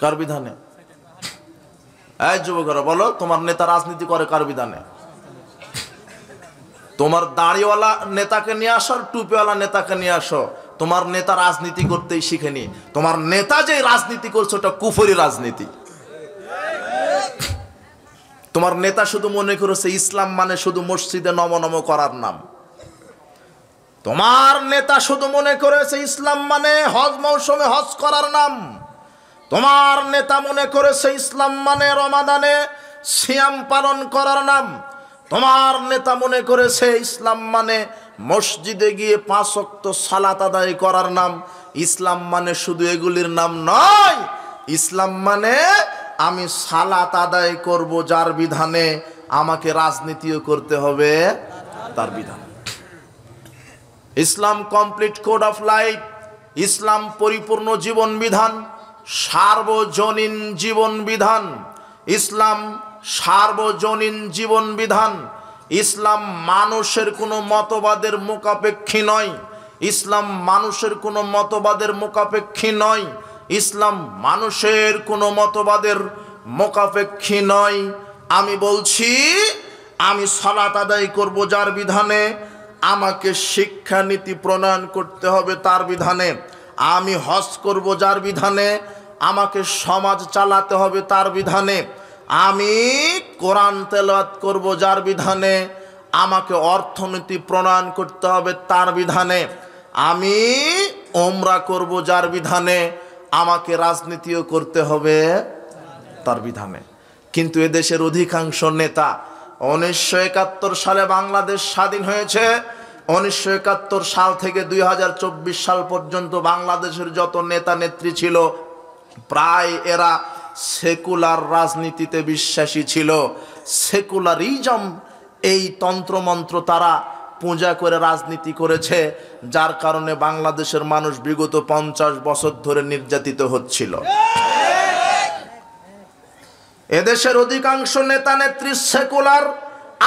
কার বিধানে? এই যুবকরা বলো, তোমার নেতা রাজনীতি করে কার বিধানে? তোমার দাড়িওয়ালা নেতাকে নিয়ে আসো, টুপিওয়ালা নেতাকে নিয়ে আসো, তোমার নেতা রাজনীতি করতেই শিখেনি। তোমার নেতা যে রাজনীতি করছে ওটা কুফরি রাজনীতি। তোমার নেতা শুধু মনে করেছে ইসলাম মানে শুধু মসজিদে নম নম করার নাম। তোমার নেতা শুধু মনে করেছে ইসলাম মানে হজ মৌসুমে হজ করার নাম। তোমার নেতা মনে করেছে ইসলাম মানে রমাদানে সিয়াম পালন করার নাম। তোমার নেতা মনে করেছে ইসলাম মানে মসজিদে গিয়ে 5 ওয়াক্ত সালাত আদায় করার নাম। ইসলাম মানে শুধু এগুলির নাম নয়। ইসলাম মানে আমি সালাত আদায় করব যার বিধানে, আমাকে রাজনীতিও করতে হবে তার বিধানে। ইসলাম কমপ্লিট কোড অফ লাইফ। ইসলাম পরিপূর্ণ জীবন বিধান, সার্বজনীন জীবন বিধান। ইসলাম সার্বজনীন জীবন বিধান। ইসলাম মানুষের কোনো মতবাদের মুখাপেক্ষী নয়। ইসলাম মানুষের কোনো মতবাদের মুখাপেক্ষী নয়। ইসলাম মানুষের কোনো মতবাদের মুখাপেক্ষী নয়। আমি বলছি, আমি সালাত আদায় করব যার বিধানে, আমাকে শিক্ষানীতি প্রণয়ন করতে হবে তার বিধানে। আমি হজ করব যার বিধানে, আমাকে সমাজ চালাতে হবে তার বিধানে। আমি কোরআন তেলাওয়াত করব যার বিধানে, আমাকে অর্থনীতি প্রণয়ন করতে হবে তার বিধানে। আমি ওমরা করব যার বিধানে, আমাকে রাজনীতিও করতে হবে তার বিধানে। কিন্তু এদেশের অধিকাংশ নেতা, 1971 সালে বাংলাদেশ স্বাধীন হয়েছে। 1971 সাল থেকে 2024 সাল পর্যন্ত বাংলাদেশের যত নেতা নেত্রী ছিল, প্রায় এরা সেকুলার রাজনীতিতে বিশ্বাসী ছিল। সেকুলারিজম, এই তন্ত্রমন্ত্র তারা পূজা করে রাজনীতি করেছে, যার কারণে বাংলাদেশের মানুষ বিগত 50 বছর ধরে নির্যাতিত হচ্ছিল। এদেশের অধিকাংশ নেতা নেত্রী সেকুলার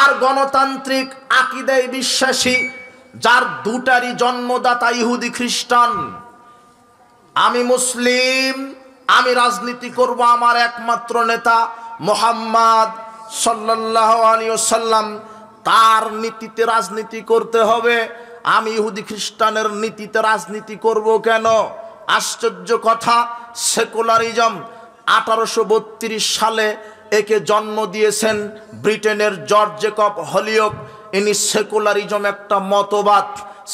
আর গণতান্ত্রিক আকীদায় বিশ্বাসী, যার দুটারই জন্মদাতা ইহুদি খ্রিস্টান। আমি মুসলিম, আমি রাজনীতি করব আমার একমাত্র নেতা মুহাম্মদ সাল্লাল্লাহু আলাইহি ওয়াসাল্লাম, তার নীতিতে রাজনীতি করতে হবে। আমি ইহুদি খ্রিস্টানের নীতিতে রাজনীতি করব কেন? আশ্চর্য কথা, সেকুলারিজম 1832 সালে একে জন্ম দিয়েছেন ব্রিটেনের জর্জ জেকব হলিওক। ইনি সেকুলারিজম একটা মতবাদ।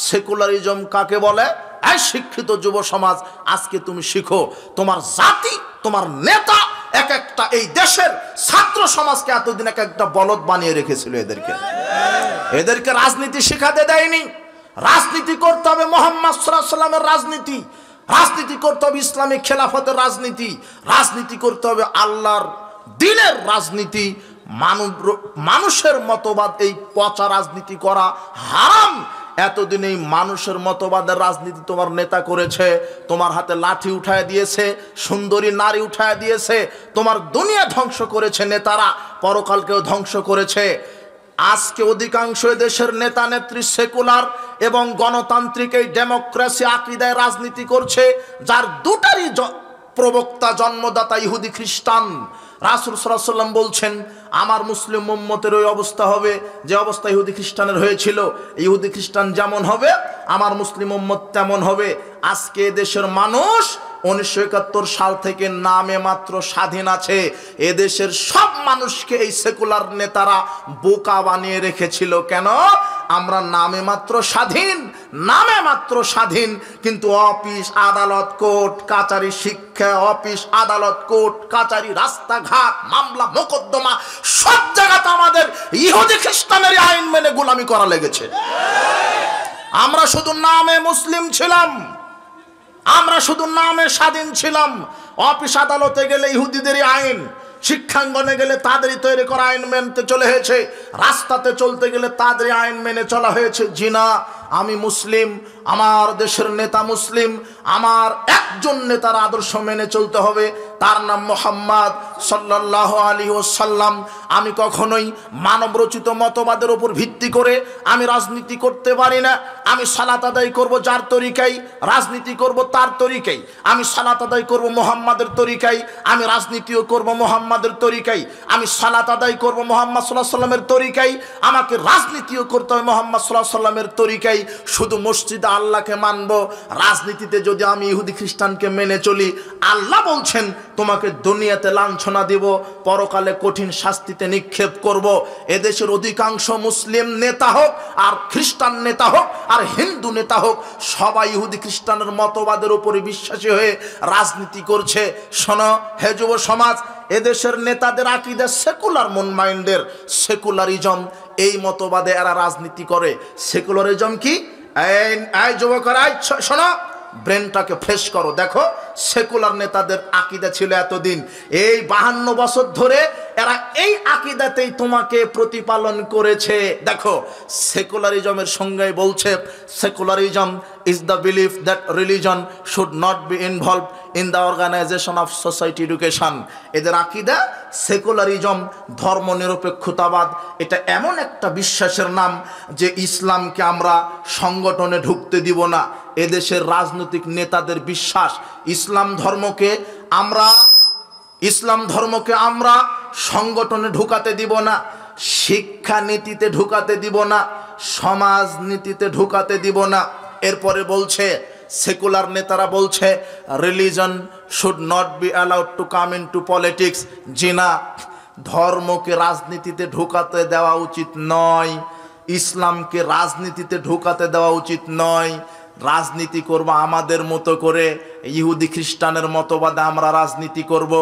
সেকুলারিজম কাকে বলে? এই শিক্ষিত যুব সমাজ, আজকে তুমি শিখো, তোমার জাতি, তোমার নেতা এক একটা এই দেশের ছাত্র সমাজকে এতদিন এক একটা বলদ বানিয়ে রেখেছিল। এদেরকে রাজনীতি শেখাতে দেয়নি। রাজনীতি করতে হবে মুহাম্মদ সাল্লাল্লাহু আলাইহি ওয়াসাল্লামের রাজনীতি, রাজনীতি করতে হবে ইসলামিক খেলাফতের রাজনীতি, রাজনীতি করতে হবে আল্লাহর দ্বীনের রাজনীতি। মানুষের মতবাদ, এই পচা রাজনীতি করা হারাম। এতদিন এই মানুষের মতবাদের রাজনীতি তোমার নেতা করেছে, তোমার হাতে লাঠি উঠায় দিয়েছে, সুন্দরী নারী উঠায় দিয়েছে, তোমার দুনিয়া ধ্বংস করেছে নেতারা, পরকালকেও ধ্বংস করেছে। আজকে অধিকাংশ দেশের নেতা নেত্রী সেকুলার এবং গণতান্ত্রিক এই ডেমোক্রেসি আকীদায় রাজনীতি করছে, যার দুটারই প্রবক্তা জন্মদাতা ইহুদি খ্রিস্টান। রাসূল সাল্লাল্লাহু আলাইহি ওয়াসাল্লাম বলছেন, আমার মুসলিম উম্মতের ওই অবস্থা হবে যে অবস্থা ইহুদি খ্রিস্টানের হয়েছিল। ইহুদি খ্রিস্টান যেমন হবে, আমার মুসলিম উম্মত তেমন হবে। আজকে দেশের মানুষ 1971 সাল থেকে নামে মাত্র স্বাধীন আছে। এদেশের সব মানুষকে এই সেকুলার নেতারা বোকা বানিয়ে রেখেছিল। কেন? আমরা নামে মাত্র স্বাধীন, নামে মাত্র স্বাধীন, কিন্তু অফিস আদালত কোর্ট কাচারি, শিক্ষা অফিস আদালত কোর্ট কাচারি, রাস্তাঘাট মামলা মোকদ্দমা সব জায়গাতে আমাদের ইহুদি খ্রিস্টানের আইন মেনে গোলামি করা লেগেছে। আমরা শুধু নামে মুসলিম ছিলাম, আমরা শুধু নামে স্বাধীন ছিলাম। অফিস আদালতে গেলে ইহুদিদেরই আইন, শিক্ষাঙ্গনে গেলে তাদেরই তৈরি করা আইন মেনতে চলে হয়েছে, রাস্তাতে চলতে গেলে তাদেরই আইন মেনে চলা হয়েছে। জিনা, আমি মুসলিম, আমার দেশের নেতা মুসলিম, আমার একজন নেতার আদর্শ মেনে চলতে হবে, তার নাম মুহাম্মদ সাল্লাল্লাহু আলাইহি ওয়াসাল্লাম। আমি কখনোই মানবরচিত মতবাদের উপর ভিত্তি করে আমি রাজনীতি করতে পারি না। আমি সালাত আদায় করব যার তরিকায়, রাজনীতি করব তার তরিকায়। আমি সালাত আদায় করব মুহাম্মাদের তরিকায়, আমি রাজনীতিও করব মুহাম্মাদের তরিকায়। আমি সালাত আদায় করব মুহাম্মদ সাল্লাল্লাহু আলাইহি ওয়াসাল্লামের তরিকায়, আমাকে রাজনীতিও করতে হবে মুহাম্মদ সাল্লাল্লাহু আলাইহি ওয়াসাল্লামের তরিকায়। শুধু মসজিদে আল্লাহকে মানব, রাজনীতিতে যদি আমি ইহুদি খ্রিস্টানকে মেনে চলি, আল্লাহ বলছেন তোমাকে দুনিয়াতে লাঞ্ছনা দিব, পরকালে কঠিন শাস্তিতে নিক্ষেপ করব। এদেশের অধিকাংশ মুসলিম নেতা হোক আর খ্রিস্টান নেতা হোক আর হিন্দু নেতা হোক, সবাই ইহুদি খ্রিস্টানের মতবাদের উপরে বিশ্বাসী হয়ে রাজনীতি করছে। শোনো হে যুব সমাজ, এদেশের নেতাদের আকীদা সেকুলার মন মাইন্ডের, সেকুলারিজম, এই মতবাদে এরা রাজনীতি করে। সেকুলারিজম কি? এই যুবকরা শোনো, ব্রেনটাকে ফ্রেশ করো। দেখো সেকুলার নেতাদের আকীদা ছিল এতদিন, এই 52 বছর ধরে এরা এই আকীদাতেই তোমাকে প্রতিপালন করেছে। দেখো সেকুলারিজমের সংজ্ঞায় বলছে, secularism is the belief that religion should not be involved in the organization of society education. এদের আকীদা সেকুলারিজম, ধর্মনিরপেক্ষতাবাদ। এটা এমন একটা বিশ্বাসের নাম যে ইসলামকে আমরা সংগঠনে ঢুকতে দিব না। এদেশের রাজনৈতিক নেতাদের বিশ্বাস, ইসলাম ধর্মকে আমরা সংগঠনে ঢুকাতে দিব না, শিক্ষা নীতিতে ঢুকাতে দিব না, সমাজ নীতিতে ঢুকাতে দিব না। এরপরে বলছে, সেকুলার নেতারা বলছে, religion should not be allowed to come into politics. Jinnah, ধর্মকে রাজনীতিতে ঢুকাতে দেওয়া উচিত নয়, ইসলামকে রাজনীতিতে ঢুকাতে দেওয়া উচিত নয়। রাজনীতি করব আমাদের মতো করে, ইহুদি খ্রিস্টানের মতবাদে আমরা রাজনীতি করব।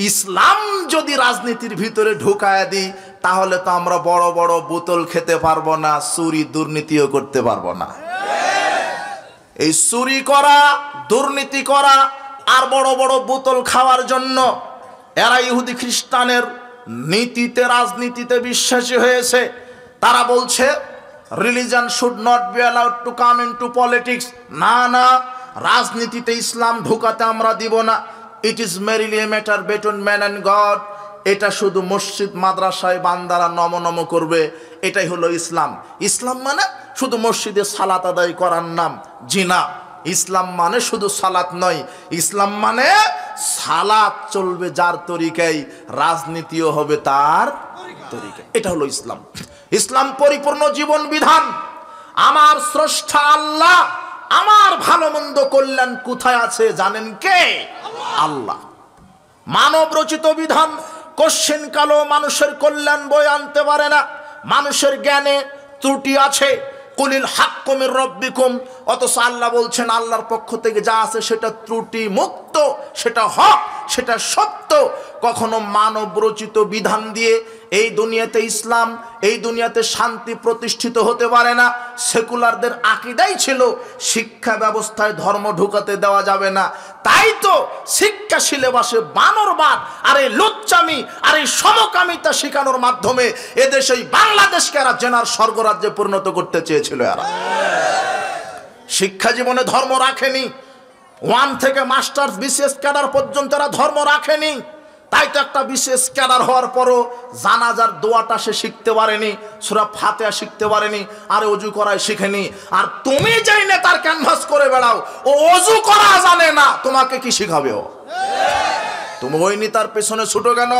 ইসলাম যদি রাজনীতির ভিতরে ঢুকায় দিই, তাহলে তো আমরা বড় বড় বোতল খেতে পারবো না, চুরি দুর্নীতিও করতে পারবো না। এই চুরি করা, দুর্নীতি করা আর বড় বড় বোতল খাওয়ার জন্য এরা ইহুদি খ্রিস্টানের নীতিতে, রাজনীতিতে বিশ্বাসী হয়েছে। তারা বলছে religion should not be allowed to come into politics. না না, রাজনীতিতে ইসলাম ঢুকাতে আমরা দিব না। It is merely a matter between man and God. এটা শুধু মসজিদ মাদ্রাসায় বান্দারা নম করবে, এটাই হলো ইসলাম। ইসলাম মানে শুধু মসজিদে সালাত আদায় করার নাম। জিনা, ইসলাম মানে শুধু সালাত নয়, ইসলাম মানে সালাত চলবে যার তরিকায়, রাজনীতিও হবে তার তরিকায়। এটা হলো ইসলাম। ইসলাম পরিপূর্ণ জীবন বিধান। আমার স্রষ্টা আল্লাহ, আমার ভালো মন্দ কল্যাণ কোথায় আছে জানেন কে? আল্লাহ। মানব রচিত বিধান কোশ্চেন কালো মানুষের কল্যাণ বয়ে আনতে পারে না। মানুষের জ্ঞানে ত্রুটি আছে, কুলিল হাক্কু মির রাব্বিকুম, অথচ আল্লাহ বলছেন আল্লাহর পক্ষ থেকে যা আছে সেটা ত্রুটি মুক্ত, সেটা হক, সেটা সত্য। কখনো মানব রচিত বিধান দিয়ে এই দুনিয়াতে ইসলাম, এই দুনিয়াতে শান্তি প্রতিষ্ঠিত হতে পারে না। সেকুলারদের আকীদাই ছিল শিক্ষা ব্যবস্থায় ধর্ম ঢুকাতে দেওয়া যাবে না। তাই তো শিক্ষা সিলেবাসে বানরবাদ আর এই লুচ্চামি আর এই সমকামিতা শেখানোর মাধ্যমে এদেশে এই বাংলাদেশকে এরা জেনার স্বর্গরাজ্যে পরিণত করতে চেয়েছিল। এরা শিক্ষা জীবনে ধর্ম রাখেনি, 1 থেকে মাস্টার্স বিসিএস ক্যাডার পর্যন্ত এরা ধর্ম রাখেনি। তাই তো একটা বিশেষ ক্যাডার হওয়ার পরও জানাজার দোয়াটা সে শিখতে পারেনি, সূরা ফাতিহা শিখতে পারেনি, আর ওযু করাই শিখেনি। আর তুমি যেই নেতার ক্যানভাস করে বেড়াও, ও ওযু করা জানে না, তোমাকে কি শিখাবে ও? তুমি ওই নেতার পেছনে ছুটো কেন?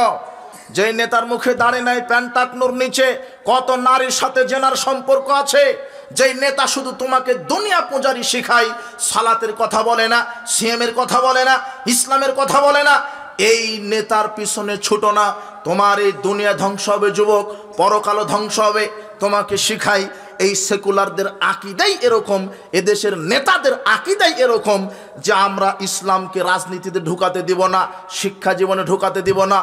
যেই নেতার মুখে দাড়ি নাই, প্যান্ট টাকনোর নিচে কত নারীর সাথে জেনার সম্পর্ক আছে। যেই নেতা শুধু তোমাকে দুনিয়া পূজারি শিখায়, সালাতের কথা বলে না, সিএমের কথা বলে না, ইসলামের কথা বলে না, এই নেতার পিছনে ছুটো না। তোমার এই দুনিয়া ধ্বংস হবে যুবক, পরকালও ধ্বংস হবে। তোমাকে শিখাই এই সেকুলারদের আকীদাই এরকম, এদেশের নেতাদের আকীদাই এরকম যে আমরা ইসলামকে রাজনীতিতে ঢুকাতে দিব না, শিক্ষা জীবনে ঢুকাতে দিব না।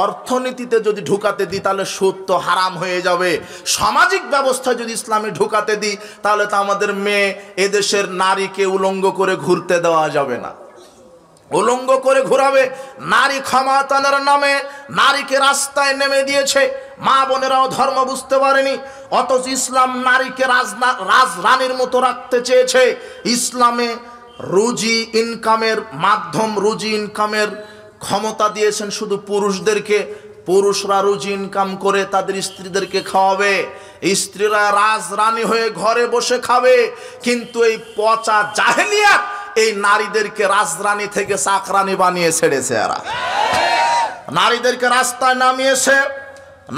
অর্থনীতিতে যদি ঢুকাতে দিই তাহলে সুদ তো হারাম হয়ে যাবে। সামাজিক ব্যবস্থায় যদি ইসলামে ঢুকাতে দিই তাহলে তো আমাদের মেয়ে, এদেশের নারীকে উলঙ্গ করে ঘুরতে দেওয়া যাবে না। উলঙ্গ করে ঘুরাবে। নারী ক্ষমতায়নের নামে নারীকে রাস্তায় নেমে দিয়েছে। মা বোনেরাও ধর্ম বুঝতে পারেনি, অথচ ইসলাম নারীকে রাজরানীর মতো রাখতে চেয়েছে। ইসলামে রুজি ইনকামের মাধ্যম, রুজি ইনকামের ক্ষমতা দিয়েছেন শুধু পুরুষদেরকে। পুরুষরা রুজি ইনকাম করে তাদের স্ত্রীদেরকে খাওয়াবে, স্ত্রীরা রাজরানী হয়ে ঘরে বসে খাবে। কিন্তু এই পচা জাহেলিয়াত এই নারীদেরকে রাজরানী থেকে চাকরানি বানিয়ে ছেড়েছে। এরা নারীদেরকে রাস্তায় নামিয়েছে,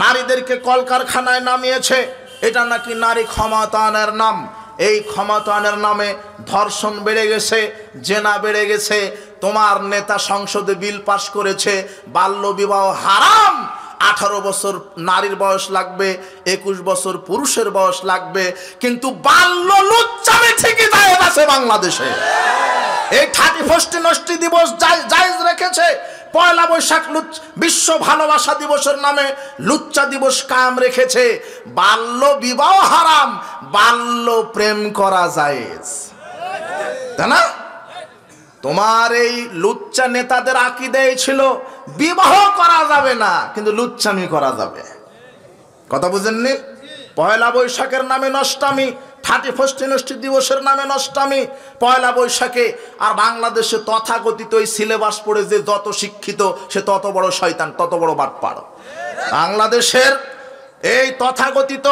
নারীদেরকে কলকারখানায় নামিয়েছে। এটা নাকি নারী ক্ষমতায়নের নাম। এই ক্ষমতায়নের নামে ধর্ষণ বেড়ে গেছে, জেনা বেড়ে গেছে। তোমার নেতা সংসদে বিল পাশ করেছে বাল্য বিবাহ হারাম। 18 বছর নারীর বয়স লাগবে, 21 বছর পুরুষের বয়স লাগবে, কিন্তু বাল্য লুচ্চামি ঠিকই জায়েজ আছে বাংলাদেশে। এই 31st নষ্টি দিবস জায়েজ রেখেছে। পয়লা বৈশাখ বিশ্ব ভালোবাসা দিবসের নামে লুচ্চা দিবস কায়েম রেখেছে। বাল্য বিবাহ হারাম, বাল্য প্রেম করা জায়েজ, তাই না? তোমার এই লুচ্চা নেতাদের আকীদাই ছিল বিবাহ করা যাবে না, কিন্তু লুচ্চামি করা যাবে। কথা বুঝেননি? পয়লা বৈশাখের নামে নষ্টামি, 31st নষ্টি দিবসের নামে নষ্টামি পয়লা বৈশাখে। আর বাংলাদেশে তথাকথিত এই সিলেবাস পড়ে যে যত শিক্ষিত সে তত বড় শয়তান, তত বড় বাটপার। বাংলাদেশের এই তথাকথিত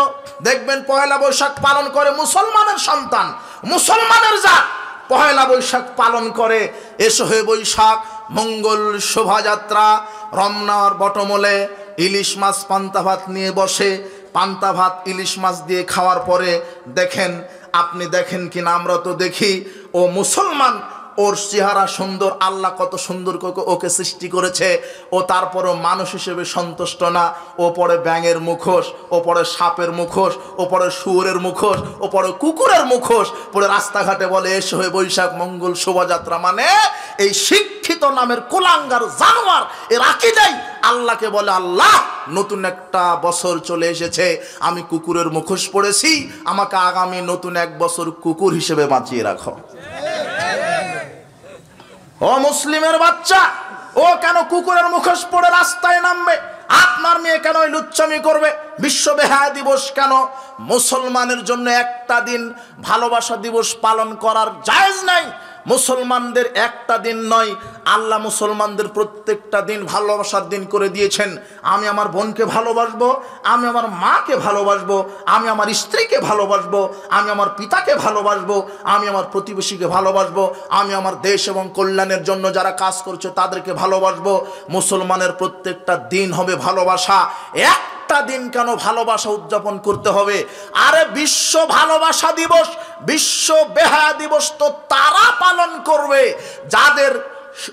দেখবেন পয়লা বৈশাখ পালন করে মুসলমানের সন্তান, মুসলমানের জাত পয়লা বৈশাখ পালন করে। এসো হে বৈশাখ মঙ্গল শোভাযাত্রা, রমনার বটমূলে ইলিশ মাছ পান্তা ভাত নিয়ে বসে। পান্তা ভাত ইলিশ মাছ দিয়ে খাওয়ার পরে দেখেন, আপনি দেখেন কিনা, আমরা তো দেখি, ও মুসলমান, ওর চেহারা সুন্দর, আল্লাহ কত সুন্দর ওকে সৃষ্টি করেছে। ও তারপরও মানুষ হিসেবে সন্তুষ্ট না। ও পরে ব্যাঙের মুখোশ, ও পরে সাপের মুখোশ, ও পরে শুয়োরের মুখোশ, ও পরে কুকুরের মুখোশ পরে রাস্তাঘাটে বলে এসো হে বৈশাখ মঙ্গল শোভাযাত্রা। মানে এই শিক্ষিত নামের কুলাঙ্গার জানোয়ার এর আকীদাই আল্লাহকে বলে, আল্লাহ নতুন একটা বছর চলে এসেছে, আমি কুকুরের মুখোশ পড়েছি, আমাকে আগামী নতুন 1 বছর কুকুর হিসেবে বাঁচিয়ে রাখো। ও মুসলিমের বাচ্চা, ও কেন কুকুরের মুখোশ পড়ে রাস্তায় নামবে? আপনার মেয়ে কেন লুচ্চামি করবে? বিশ্ব বেহায়া দিবস কেন? মুসলমানের জন্য একটা দিন ভালোবাসা দিবস পালন করার জায়েজ নাই। মুসলমানদের একটা দিন নয়, আল্লাহ মুসলমানদের প্রত্যেকটা দিন ভালোবাসার দিন করে দিয়েছেন। আমি আমার বোনকে ভালোবাসবো, আমি আমার মাকে ভালোবাসবো, আমি আমার স্ত্রীকে ভালোবাসবো, আমি আমার পিতাকে ভালোবাসবো, আমি আমার প্রতিবেশীকে ভালোবাসবো, আমি আমার দেশ এবং কল্যাণের জন্য যারা কাজ করছে তাদেরকে ভালোবাসবো। মুসলমানের প্রত্যেকটা দিন হবে ভালোবাসা। একটা দিন কেন ভালোবাসা উদযাপন করতে হবে? আরে বিশ্ব ভালোবাসা দিবস, বিশ্ব বেহায়া দিবস তো তারা পালন করবে যাদের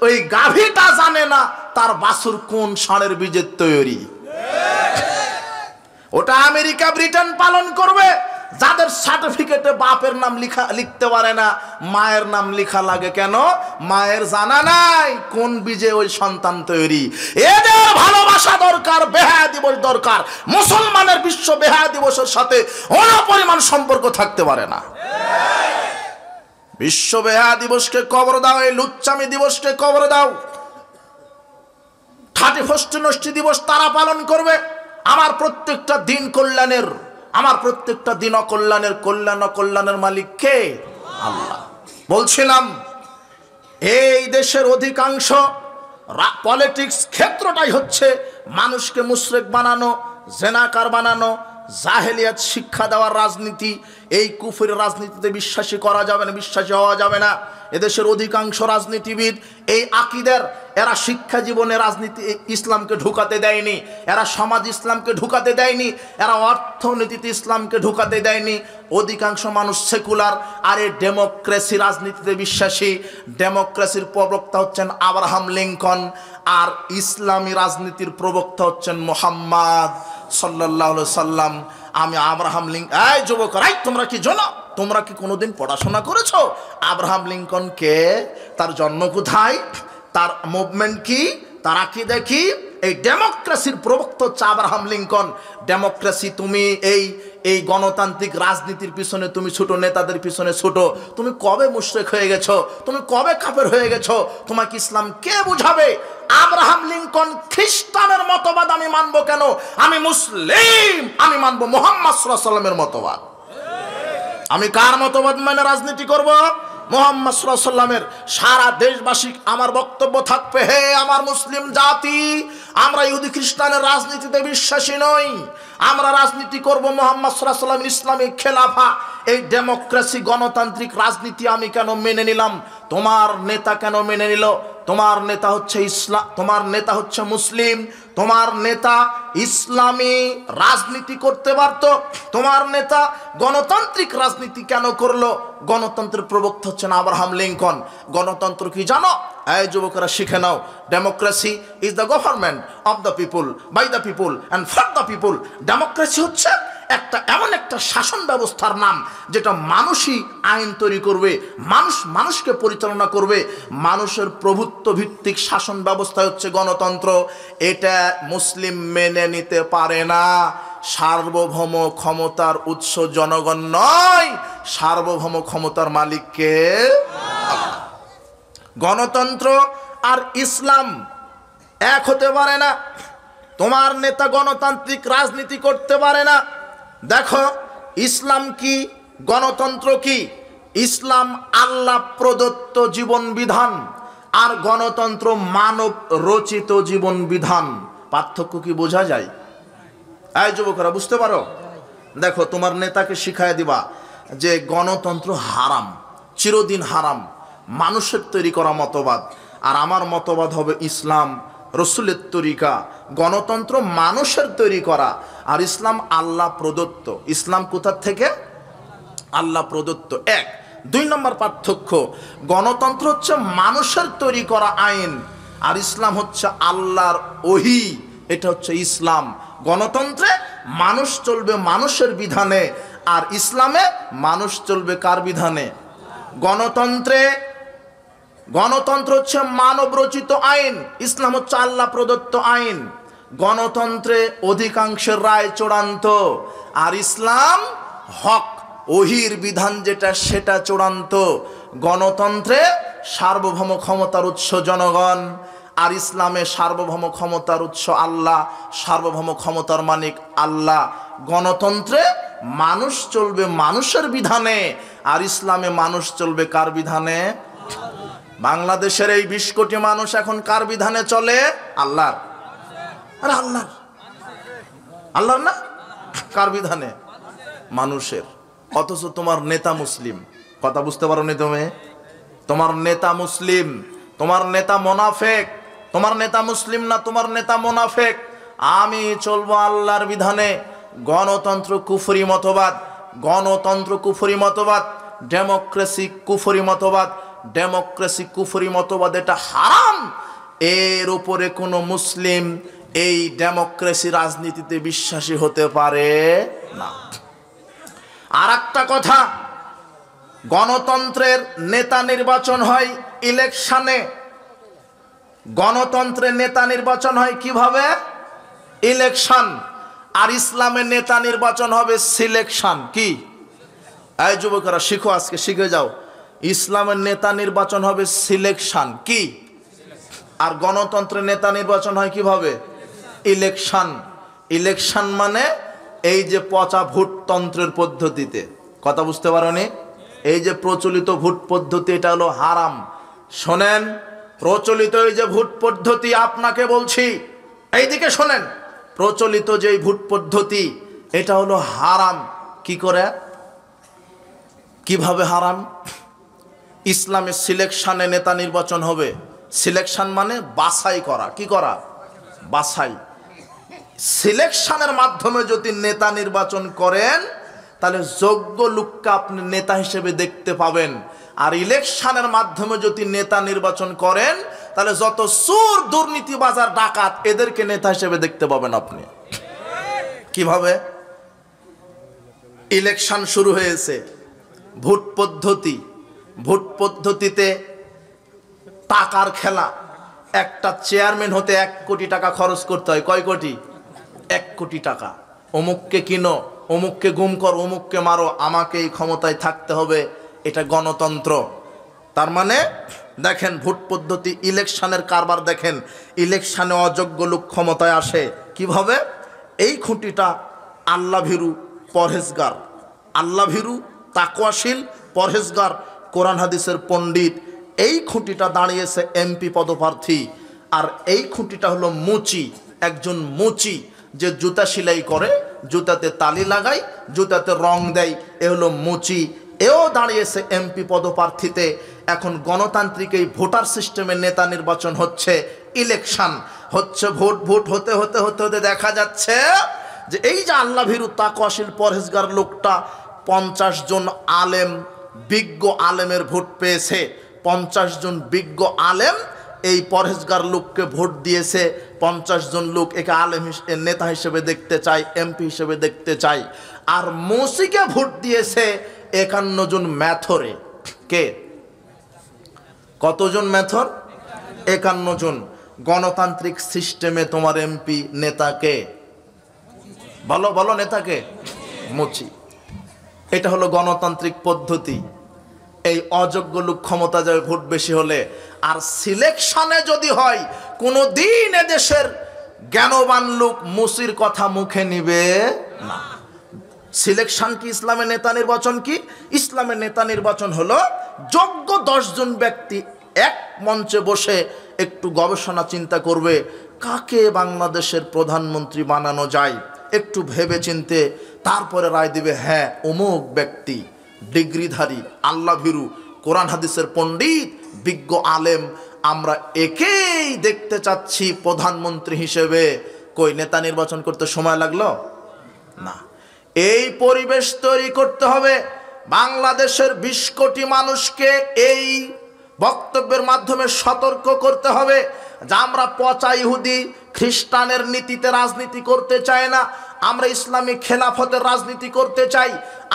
ওই গাভীটা জানে না তার বাছুর কোন ষাঁড়ের বীজের তৈরি। ওটা আমেরিকা ব্রিটেন পালন করবে যাদের সার্টিফিকেটে বাপের নাম লিখতে পারে না, মায়ের নাম লেখা লাগে কেন? মায়ের জানা নাই কোন বীজে ওই সন্তান তৈরি। এদের ভালোবাসা দরকার, বেহায়া দিবস দরকার। মুসলমানের বিশ্ব বেহায়া দিবসের সাথে অপরিমাণ সম্পর্ক থাকতে পারে না। বিশ্ব বেহায়া দিবসকে কবর দাও, এই লুচ্চামি দিবসকে কবর দাও। 31st নষ্টি দিবস তারা পালন করবে। আমার প্রত্যেকটা দিন কল্যাণের, আমার প্রত্যেকটা দিন অকল্যাণের, কল্যাণের মালিক কে? আল্লাহ। বলছিলাম এই দেশের অধিকাংশ পলিটিক্স ক্ষেত্রটাই হচ্ছে মানুষকে মুশরিক বানানো, জেনাকার বানানো, জাহেলিয়াত শিক্ষা দেওয়ার রাজনীতি। এই কুফরের রাজনীতিতে বিশ্বাসী করা যাবে না, বিশ্বাসী হওয়া যাবে না। এদেশের অধিকাংশ রাজনীতিবিদ এই আকীদার, এরা শিক্ষা জীবনে রাজনীতি ইসলামকে ঢুকাতে দেয়নি, এরা সমাজ ইসলামকে ঢুকাতে দেয়নি, এরা অর্থনীতিতে ইসলামকে ঢুকাতে দেয়নি। অধিকাংশ মানুষ সেকুলার আর এই ডেমোক্রেসি রাজনীতিতে বিশ্বাসী। ডেমোক্রেসির প্রবক্তা হচ্ছেন আব্রাহাম লিঙ্কন, আর ইসলামী রাজনীতির প্রবক্তা হচ্ছেন মুহাম্মদ সাল্লাল্লাহু আলাইহি সাল্লাম। আমি আব্রাহাম লিঙ্কন, এই যুবকরা, তোমরা কি জানো? তোমরা কি কোনোদিন পড়াশোনা করেছো? আব্রাহাম লিঙ্কন কে? তার জন্ম কোথায়? তার মুভমেন্ট কি? তার আকীদা কি? এই ডেমোক্রেসির প্রবক্তা হচ্ছে আব্রাহাম লিঙ্কন। ডেমোক্রেসি, তুমি এই গণতান্ত্রিক রাজনীতির পিছনে তুমি ছোট, নেতাদের পিছনে ছোট। তুমি কবে মুশরিক হয়ে গেছো? তুমি কবে কাফের হয়ে গেছো? তোমাকে ইসলাম কে বুঝাবে? আব্রাহাম লিঙ্কন খ্রিস্টানের মতবাদ আমি মানবো কেন? আমি মুসলিম, আমি মানবো মুহাম্মদ সাল্লাল্লাহু আলাইহি সাল্লামের মতবাদ। আমি কার মতবাদ মানে রাজনীতি করব? মুহাম্মদ সাল্লাল্লাহু আলাইহি সাল্লামের। সারা দেশবাসী আমার বক্তব্য থাকবে, হে আমার মুসলিম জাতি, আমরা ইহুদি খ্রিস্টানের রাজনীতিতে বিশ্বাসী নই। আমরা রাজনীতি করব মুহাম্মদ সাল্লাল্লাহু আলাইহি সাল্লামের ইসলামিক খেলাফা। এই ডেমোক্রেসি গণতান্ত্রিক রাজনীতি আমি কেন মেনে নিলাম? তোমার নেতা কেন মেনে নিল? তোমার নেতা হচ্ছে ইসলাম, তোমার নেতা হচ্ছে মুসলিম, তোমার নেতা ইসলামী রাজনীতি করতে পারতো। তোমার নেতা গণতান্ত্রিক রাজনীতি কেন করলো? গণতন্ত্রের প্রবক্তা হচ্ছেন আব্রাহাম লিঙ্কন। গণতন্ত্র কি জানো? এই যুবকেরা শিখে নাও। Democracy is the government of the people, by the people and for the people. Democracy হচ্ছে এমন একটা শাসন ব্যবস্থার নাম যেটা মানুষই আইন তৈরি করবে, মানুষকে পরিচালনা করবে। মানুষের প্রভুত্ব ভিত্তিক শাসন ব্যবস্থা হচ্ছে গণতন্ত্র। এটা মুসলিম মেনে নিতে পারে না। সার্বভৌম ক্ষমতার উৎস জনগণ নয়, সার্বভৌম ক্ষমতার মালিক কে? আল্লাহ। গণতন্ত্র আর ইসলাম এক হতে পারে না। তোমার নেতা গণতান্ত্রিক রাজনীতি করতে পারে না। দেখো, ইসলাম কি, গণতন্ত্র কি? ইসলাম আল্লাহ প্রদত্ত জীবন বিধান, আর গণতন্ত্র মানব রচিত জীবন বিধান। পার্থক্য কি বোঝা যায়? এই যুবকরা বুঝতে পারো? দেখো, তোমার নেতাকে শিখায় দিবা যে গণতন্ত্র হারাম, চিরদিন হারাম, মানুষের তৈরি করা মতবাদ। আর আমার মতবাদ হবে ইসলাম, রসুলের তরিকা। গণতন্ত্র মানুষের তৈরি করা, আর ইসলাম আল্লাহ প্রদত্ত। ইসলাম কোথার থেকে? আল্লাহ প্রদত্ত। এক। 2 নম্বর পার্থক্য, গণতন্ত্র হচ্ছে মানুষের তৈরি করা আইন, আর ইসলাম হচ্ছে আল্লাহর ওহী। এটা হচ্ছে ইসলাম। গণতন্ত্রে মানুষ চলবে মানুষের বিধানে, আর ইসলামে মানুষ চলবে কার বিধানে? গণতন্ত্র হচ্ছে মানব রচিত আইন, ইসলাম হচ্ছে আল্লাহ প্রদত্ত আইন। গণতন্ত্রে অধিকাংশের রায় চূড়ান্ত, আর ইসলাম হক, ওহির বিধান যেটা সেটা চূড়ান্ত। গণতন্ত্রে সার্বভৌম ক্ষমতার উৎস জনগণ, আর ইসলামে সার্বভৌম ক্ষমতার উৎস আল্লাহ, সার্বভৌম ক্ষমতার মালিক আল্লাহ। গণতন্ত্রে মানুষ চলবে মানুষের বিধানে, আর ইসলামে মানুষ চলবে কার বিধানে? বাংলাদেশের এই 20 কোটি মানুষ এখন কার বিধানে চলে? আল্লাহর। আরে আল্লাহর না, কার বিধানে? মানুষের। অথচ তোমার নেতা মুসলিম। কথা বুঝতে পারো নি তুমি? তোমার নেতা মুসলিম, তোমার নেতা মোনাফেক। তোমার নেতা মুসলিম না, তোমার নেতা মোনাফেক। আমি চলবো আল্লাহর বিধানে। গণতন্ত্র কুফরি মতবাদ, গণতন্ত্র কুফরি মতবাদ। ডেমোক্রেসি কুফরি মতবাদ, ডেমোক্রেসি কুফরি মতবাদ। এটা হারাম। এর উপরে কোনো মুসলিম এই ডেমোক্রেসি রাজনীতিতে বিশ্বাসী হতে পারে না। আর একটা কথা, গণতন্ত্রের নেতা নির্বাচন হয় ইলেকশনে। গণতন্ত্রের নেতা নির্বাচন হয় কিভাবে? ইলেকশন। আর ইসলামের নেতা নির্বাচন হবে সিলেকশন। কি? এই যুবকরা শিখো, আজকে শিখে যাও। ইসলামের নেতা নির্বাচন হবে সিলেকশন। কি? আর গণতন্ত্রের নেতা নির্বাচন হয় কিভাবে? ইলেকশন। ইলেকশন মানে এই যে পচা ভোটতন্ত্রের পদ্ধতিতে। কথা বুঝতে পারোনি? এই যে প্রচলিত ভোট পদ্ধতি, এটা হলো হারাম। শোনেন, প্রচলিত এই যে ভোট পদ্ধতি, আপনাকে বলছি এইদিকে শোনেন, প্রচলিত যে ভোট পদ্ধতি এটা হলো হারাম। কি করে? কিভাবে হারাম? ইসলামের সিলেকশনে নেতা নির্বাচন হবে। সিলেকশন মানে বাছাই করা। কি করা? বাছাই। সিলেকশনের মাধ্যমে যদি নেতা নির্বাচন করেন তাহলে যোগ্য লোককে আপনি নেতা হিসেবে দেখতে পাবেন। আর ইলেকশনের মাধ্যমে যদি নেতা নির্বাচন করেন তাহলে যত চোর, দুর্নীতিবাজ আর ডাকাত এদেরকে নেতা হিসেবে দেখতে পাবেন আপনি। কিভাবে? ইলেকশন শুরু হয়েছে, ভোট পদ্ধতি। ভোট পদ্ধতিতে টাকার খেলা। একটা চেয়ারম্যান হতে 1 কোটি টাকা খরচ করতে হয়। কয় কোটি? 1 কোটি টাকা। অমুককে কিনো, অমুককে গুম কর, অমুককে মারো, আমাকে এই ক্ষমতায় থাকতে হবে। এটা গণতন্ত্র। তার মানে দেখেন ভোট পদ্ধতি, ইলেকশনের কারবার দেখেন। ইলেকশনে অযোগ্য লোক ক্ষমতায় আসে কিভাবে? এই খুঁটিটা আল্লাহ ভীরু, পরহেজগার, আল্লাহ ভীরু, তাকওয়াশীল, পরহেজগার, কোরআন হাদিসের পণ্ডিত, এই খুঁটিটা দাঁড়িয়েছে এমপি পদপ্রার্থী। আর এই খুঁটিটা হলো মুচি, একজন মুচি যে জুতা সেলাই করে, জুতাতে তালি লাগায়, জুতাতে রং দেয়, এ হলো মুচি। এও দাঁড়িয়েছে এমপি পদপ্রার্থীতে। এখন গণতান্ত্রিক এই ভোটার সিস্টেমে নেতা নির্বাচন হচ্ছে, ইলেকশন হচ্ছে। ভোট ভোট হতে হতে হতে হতে দেখা যাচ্ছে যে এই যে আল্লাহ ভীরু, তাকওয়াশীল, পরহেজগার লোকটা 50 জন আলেম, বিজ্ঞ আলেমের ভোট পেয়েছে। 50 জন বিজ্ঞ আলেম এই পরহেজগার লোককে ভোট দিয়েছে। 50 জন লোক একে আলেম নেতা হিসেবে দেখতে চায়, এমপি হিসেবে দেখতে চায়। আর মুসিকে ভোট দিয়েছে 51 জন ম্যাথরে। কে? কতজন ম্যাথর? 51 জন। গণতান্ত্রিক সিস্টেমে তোমার এমপি নেতাকে বলো, বলো নেতাকে? মুচি। এটা হলো গণতান্ত্রিক পদ্ধতি। এই অযোগ্য লোক ক্ষমতা যাবে ভোট বেশি হলে। আর সিলেকশনে যদি হয়, কোনো দিন এদেশের জ্ঞানবান লোক মুসির কথা মুখে নিবে না। সিলেকশন কি? ইসলামের নেতা নির্বাচন কি? ইসলামের নেতা নির্বাচন হলো যোগ্য 10 জন ব্যক্তি এক মঞ্চে বসে একটু গবেষণা চিন্তা করবে, কাকে বাংলাদেশের প্রধানমন্ত্রী বানানো যায়, একটু ভেবে চিনতে তারপরে রায় দিবে। হ্যাঁ, অমুক ব্যক্তি ডিগ্রিধারী, আল্লাহ ভীরু, কোরআন হাদিসের পণ্ডিত, বিজ্ঞ আলেম, আমরা একেই দেখতে চাচ্ছি প্রধানমন্ত্রী হিসেবে। কই নেতা নির্বাচন করতে সময় লাগলো না। এই পরিবেশ তৈরি করতে হবে। বাংলাদেশের 20 কোটি মানুষকে এই বক্তব্যের মাধ্যমে সতর্ক করতে হবে যে আমরা পচা ইহুদি খ্রিস্টানের নীতিতে রাজনীতি করতে চাই না। আমরা ইসলামী খেলাফতের রাজনীতি করতে চাই।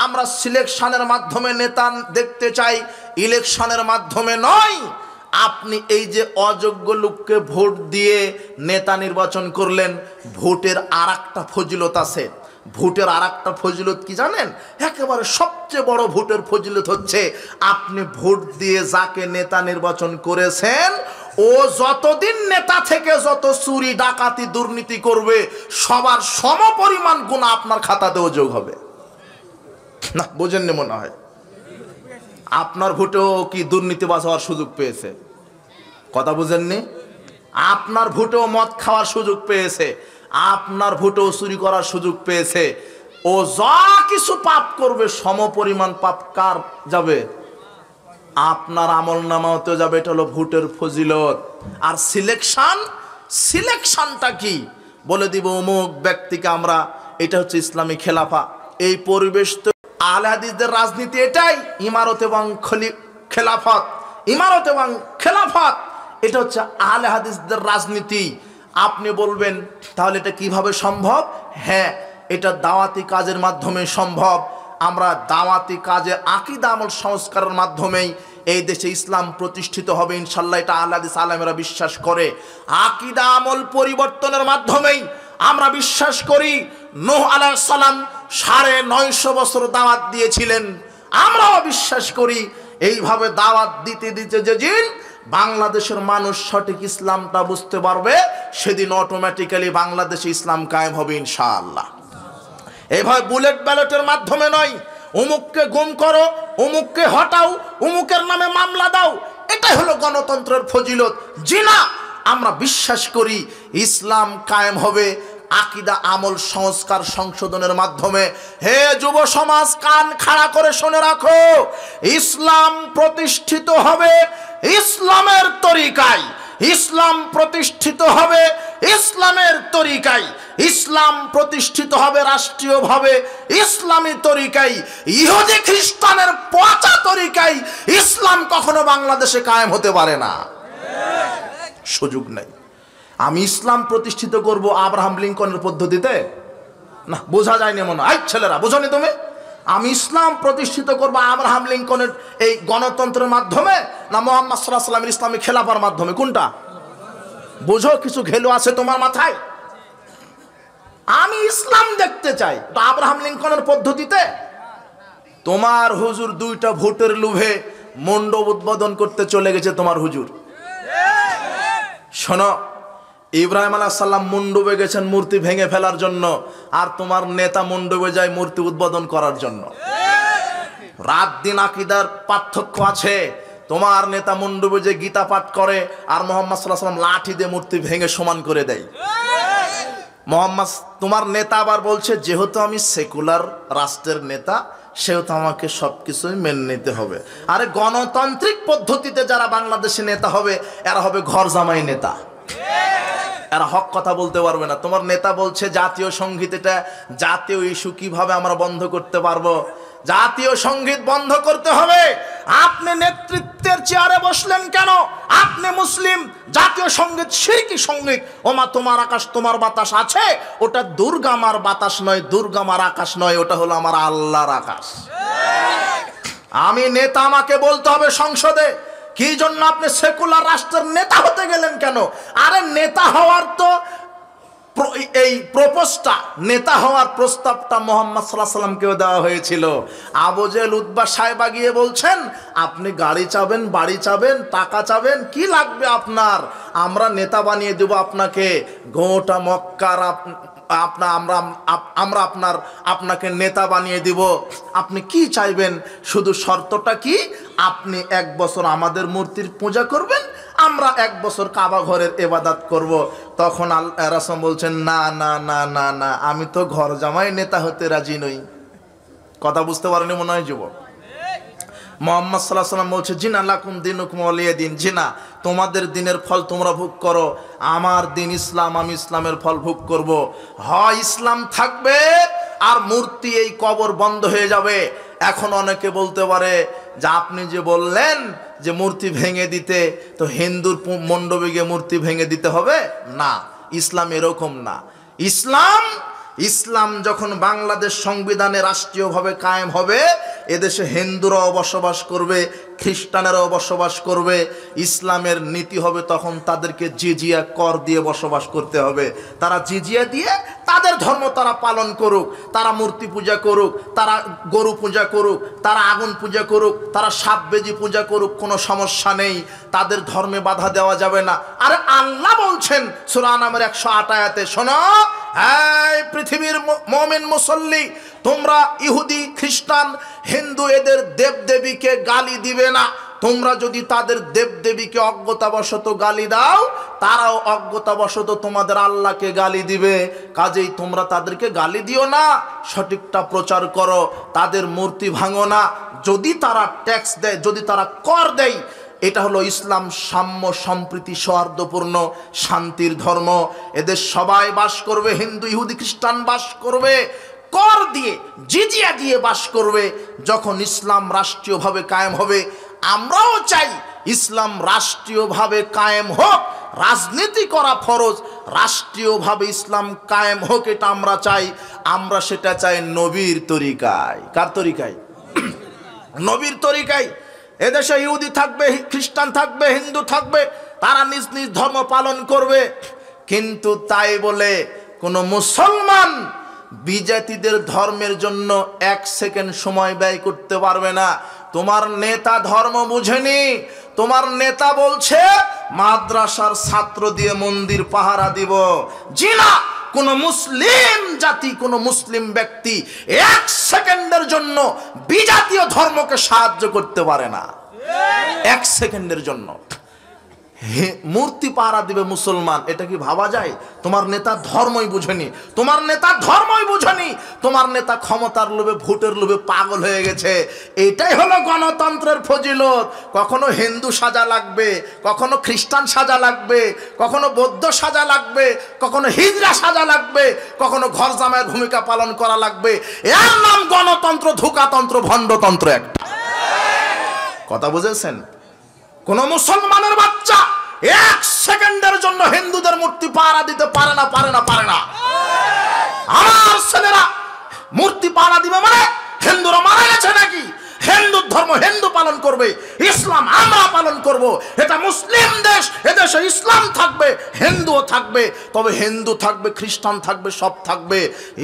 আমরা সিলেকশনের মাধ্যমে নেতা দেখতে চাই, ইলেকশনের মাধ্যমে নয়। আপনি এই যে অযোগ্য লোককে ভোট দিয়ে নেতা নির্বাচন করলেন, ভোটের আরেকটা ফজিলত আছে। ভোটের আরেকটা ফজিলত কি জানেন? একেবারে সবচেয়ে বড় ভোটের ফজিলত হচ্ছে আপনি ভোট দিয়ে যাকে নেতা নির্বাচন করেছেন, ও যতদিন নেতা থেকে যত চুরি, ডাকাতি, দুর্নীতি করবে, সবার সমপরিমাণ গুনাহ আপনার খাতাতেও যোগ হবে। না, বোঝেননি মনে হয়। আপনার ভোটেও কি দুর্নীতিবাজ হওয়ার সুযোগ পেয়েছে? কথা বুঝেননি? আপনার ভোটেও মদ খাওয়ার সুযোগ পেয়েছে, আপনার ভোটেও চুরি করার সুযোগ পেয়েছে। ও যা কিছু পাপ করবে সমপরিমাণ পাপ কার যাবে? আপনার আমল নামাতে যাবে। এটা হলো ভোটের ফজিলত। আর সিলেকশনটা কি বলে দিব, অমুক ব্যক্তিকে আমরা, এটা হচ্ছে ইসলামী খেলাফা। এই পরিবেশ তো আহলে হাদিসদের রাজনীতি এটাই, ইমারত এবং খেলাফত। ইমারত এবং খেলাফত এটা হচ্ছে আহলে হাদিসদের রাজনীতি। আপনি বলবেন তাহলে এটা কিভাবে সম্ভব? হ্যাঁ, এটা দাওয়াতি কাজের মাধ্যমে সম্ভব। আমরা দাওয়াতি কাজে আকীদা আমল সংস্কারের মাধ্যমেই এই দেশে ইসলাম প্রতিষ্ঠিত হবে ইনশাআল্লাহ। এটা আহলে হাদিস আলেমেরা বিশ্বাস করে। আকীদা আমল পরিবর্তনের মাধ্যমেই আমরা বিশ্বাস করি নূহ আলাইহিস সালাম 950 বছর দাওয়াত দিয়েছিলেন। আমরাও বিশ্বাস করি এইভাবে দাওয়াত দিতে দিতে যেদিন বাংলাদেশের মানুষ সঠিক ইসলামটা বুঝতে পারবে, সেদিন অটোমেটিক্যালি বাংলাদেশে ইসলাম কায়েম হবে ইনশাআল্লাহ। এইভাবে বুলেট ব্যালটের মাধ্যমে নয়, অমুককে গুম করো, অমুককে হটাও, অমুকের নামে মামলা দাও, এটাই হলো গণতন্ত্রের ফজিলত। জি না, আমরা বিশ্বাস করি ইসলাম কায়েম হবে আকীদা আমল সংস্কার সংশোধনের মাধ্যমে। হে যুব সমাজ, কান খাড়া করে শুনে রাখো, ইসলাম প্রতিষ্ঠিত হবে ইসলামের তরিকায়, ইসলাম প্রতিষ্ঠিত হবে ইসলামের তরিকায়, ইসলাম প্রতিষ্ঠিত হবে রাষ্ট্রীয়ভাবে ইসলামী তরিকায়। ইহুদি খ্রিস্টানের পচা তরিকায় ইসলাম কখনো বাংলাদেশে কায়েম হতে পারে না, সুযোগ নেই। আমি ইসলাম প্রতিষ্ঠিত করব আব্রাহাম লিঙ্কনের পদ্ধতিতে? না, বোঝা যায়নি মনে হয়। ছেলেরা বোঝনি তুমি? আমি ইসলাম প্রতিষ্ঠিত করব আব্রাহাম লিঙ্কনের এই গণতন্ত্রের মাধ্যমে, না মুহাম্মদ সাল্লাল্লাহু আলাইহি ওয়াসাল্লামের ইসলামী খেলাফার মাধ্যমে? কোনটা বোঝো? কিছু ঘেলো আছে তোমার মাথায়? আমি ইসলাম দেখতে চাই তো আব্রাহাম লিঙ্কনের পদ্ধতিতে? তোমার হুজুর 2টা ভোটের লোভে মণ্ডপ উদ্বোধন করতে চলে গেছে তোমার হুজুর। শোনো, ইব্রাহিম আলাইহিস সালাম মণ্ডপে গেছেন মূর্তি ভেঙে ফেলার জন্য, আর তোমার নেতা মণ্ডপে যায় মূর্তি উদ্বোধন করার জন্য। রাত দিন আকীদার পার্থক্য আছে। তোমার নেতা মণ্ডপে যে গীতা পাঠ করে, আর মুহাম্মদ সাল্লাল্লাহু আলাইহি ওয়াসাল্লাম লাঠি দিয়ে মূর্তি ভেঙে সমান করে দেয়। মোহাম্মদ, তোমার নেতা আবার বলছে যেহেতু আমি সেকুলার রাষ্ট্রের নেতা, সেহেতু আমাকে সবকিছুই মেনে নিতে হবে। আরে গণতান্ত্রিক পদ্ধতিতে যারা বাংলাদেশে নেতা হবে, এরা হবে ঘর জামাই নেতা, এরা হক কথা বলতে পারবে না। তোমার নেতা বলছে জাতীয় সঙ্গীত এটা জাতীয় ইস্যু, কিভাবে আমরা বন্ধ করতে পারবো? জাতীয় সঙ্গীত বন্ধ করতে হবে। আপনি নেতৃত্বের চেয়ারে বসলেন কেন? আপনি মুসলিম, জাতীয় সঙ্গীত শিরকি সঙ্গীত। ওমা তোমার আকাশ তোমার বাতাস আছে, ওটা দুর্গা মার বাতাস নয়, দুর্গা মার আকাশ নয়, ওটা হলো আমার আল্লাহর আকাশ। আমি নেতা, আমাকে বলতে হবে সংসদে, কি জন্য আপনি সেকুলার রাষ্ট্রের নেতা হতে গেলেন কেন? আরে নেতা হওয়ার তো এই প্রপোজটা, নেতা হওয়ার প্রস্তাবটা মুহাম্মদ সাল্লাল্লাহু আলাইহি ওয়াসাল্লামকেও দেওয়া হয়েছিল। আবু জেহেল উতবা সাহেবা গিয়ে বলছেন, আপনি গাড়ি চাবেন, বাড়ি চাবেন, টাকা চাবেন, কি লাগবে আপনার? আমরা নেতা বানিয়ে দেব আপনাকে। গোটা মক্কার আমরা আপনাকে নেতা বানিয়ে দিব। আপনি কি চাইবেন? শুধু শর্তটা কি? আপনি 1 বছর আমাদের মূর্তির পূজা করবেন, আমরা 1 বছর কাবা ঘরের ইবাদত করব। তখন রাসূল বলছেন, না না না না না, আমি তো ঘর জামাই নেতা হতে রাজি নই। কথা বুঝতে পারেনি মনে হয় যুবক? মুহাম্মদ সাল্লাল্লাহু আলাইহি ওয়াসাল্লাম বলছে, জিনা লাকুম দিনুকুম ওয়ালিয়া দিন। জিনা, তোমাদের দিনের ফল তোমরা ভোগ করো, আমার দিন ইসলাম, আমি ইসলামের ফল ভোগ করব। হয় ইসলাম থাকবে আর মূর্তি এই কবর বন্ধ হয়ে যাবে। এখন অনেকে বলতে পারে যে আপনি যে বললেন যে মূর্তি ভেঙে দিতে, তো হিন্দুর মণ্ডপে গিয়ে মূর্তি ভেঙে দিতে হবে না। ইসলাম এরকম না। ইসলাম যখন বাংলাদেশ সংবিধানে রাষ্ট্রীয়ভাবে কায়েম হবে, এদেশে হিন্দুরাও বসবাস করবে, খ্রিস্টানেরাও বসবাস করবে। ইসলামের নীতি হবে তখন তাদেরকে জিজিয়া কর দিয়ে বসবাস করতে হবে। তারা জিজিয়া দিয়ে তাদের ধর্ম তারা পালন করুক, তারা মূর্তি পূজা করুক, তারা গরু পূজা করুক, তারা আগুন পূজা করুক, তারা সাপ বেজি পূজা করুক, কোনো সমস্যা নেই। তাদের ধর্মে বাধা দেওয়া যাবে না। আরে আল্লাহ বলছেন সূরা আনামের 108 আয়াতে, শোনো এই পৃথিবীর মুমিন মুসল্লি, তোমরা ইহুদি খ্রিস্টান হিন্দু এদের দেবদেবীকে গালি দিবে না। তোমরা যদি তাদের দেবদেবীকে অজ্ঞতাবশত গালি দাও, তারাও অজ্ঞতাবশত তোমাদের আল্লাহকে গালি দিবে। কাজেই তোমরা তাদেরকে গালি দিও না, সঠিকটা প্রচার করো, তাদের মূর্তি ভাঙো না। যদি তারা ট্যাক্স দেয়, যদি তারা কর দেয়, এটা হলো ইসলাম সাম্য সম্প্রীতি সৌহার্দ্যপূর্ণ শান্তির ধর্ম। এদের সবাই বাস করবে, হিন্দু ইহুদি খ্রিস্টান বাস করবে, কর দিয়ে জিজিয়া দিয়ে বাস করবে। যখন ইসলাম রাষ্ট্রীয়ভাবে কায়েম হবে, আমরাও চাই ইসলাম রাষ্ট্রীয়ভাবে কায়েম হোক, রাজনীতি করা ফরজ, রাষ্ট্রীয়ভাবে ইসলাম কায়েম হোক এটা আমরা চাই। আমরা সেটা চাই নবীর তরিকায়। কার তরিকায়? নবীর তরিকায়। এদেশে ইহুদি থাকবে, খ্রিস্টান থাকবে, হিন্দু থাকবে, তারা নিজ নিজ ধর্ম পালন করবে, কিন্তু তাই বলে কোনো মুসলমান বিজাতিদের ধর্মের জন্য 1 সেকেন্ড সময় ব্যয় করতে পারবে না। তোমার নেতা ধর্ম বুঝেনি, তোমার নেতা বলছে মাদ্রাসার ছাত্র দিয়ে মন্দির পাহারা দিব। জি না, কোন মুসলিম জাতি, কোন মুসলিম ব্যক্তি 1 সেকেন্ডের জন্য বিজাতীয় ধর্মকে সাহায্য করতে পারে না। 1 সেকেন্ডের জন্য মূর্তি পাহারা দিবে মুসলমান, এটা কি ভাবা যায়? তোমার নেতা ধর্মই বুঝেনি, তোমার নেতা ধর্মই বুঝেনি, তোমার নেতা ক্ষমতার লোভে, ভোটের লোভে পাগল হয়ে গেছে। এটাই হলো গণতন্ত্রের ফজিলত। কখনো হিন্দু সাজা লাগবে, কখনো খ্রিস্টান সাজা লাগবে, কখনো বৌদ্ধ সাজা লাগবে, কখনো হিজড়া সাজা লাগবে, কখনো ঘর জামাইয়ের ভূমিকা পালন করা লাগবে। এর নাম গণতন্ত্র, ধোঁকাতন্ত্র, ভণ্ডতন্ত্র একটা। কথা বুঝেছেন? কোন মুসলমানের বাচ্চা 1 সেকেন্ডের জন্য হিন্দুদের মূর্তি পাহারা দিতে পারে না, পারে না, পারে না। আমার ছেলেরা মূর্তি পাহারা দিবে মানে হিন্দুরা মারা গেছে নাকি? হিন্দু ধর্ম হিন্দু পালন করবে, ইসলাম আমরা পালন করব। এটা মুসলিম দেশ, এদেশে ইসলাম থাকবে, হিন্দুও থাকবে, তবে হিন্দু থাকবে, খ্রিস্টান থাকবে, সব থাকবে।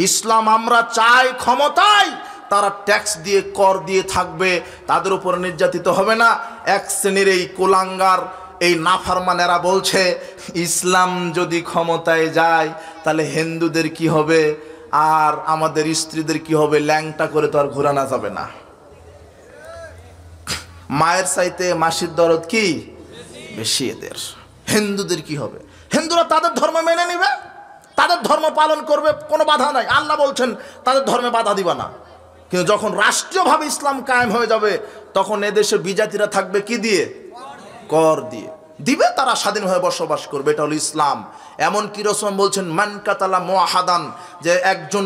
ইসলাম আমরা চাই ক্ষমতায়, তারা ট্যাক্স দিয়ে, কর দিয়ে থাকবে, তাদের উপর নির্যাতিত হবে না। 1 শ্রেণীর এই কুলাঙ্গার, এই নাফরমানেরা বলছে ইসলাম যদি ক্ষমতায় যায় তাহলে হিন্দুদের কি হবে আর আমাদের স্ত্রীদের কি হবে? ল্যাংটা করে তো আর ঘোরানো যাবে না। মায়ের চাইতে মাসির দরদ কি বেশি এদের। হিন্দুদের কি হবে? হিন্দুরা তাদের ধর্ম মেনে নিবে, তাদের ধর্ম পালন করবে, কোনো বাধা নাই। আল্লাহ বলছেন তাদের ধর্মে বাধা দিবা না। কিন্তু যখন রাষ্ট্রীয়ভাবে ইসলাম কায়েম হয়ে যাবে তখন এদেশে বিজাতিরা থাকবে কি দিয়ে? কর দিয়ে দিবে, তারা স্বাধীনভাবে বসবাস করবে। এটা হলো ইসলাম। এমনকি রাসূল বলছেন মান কাতালা মুআহাদান, যে একজন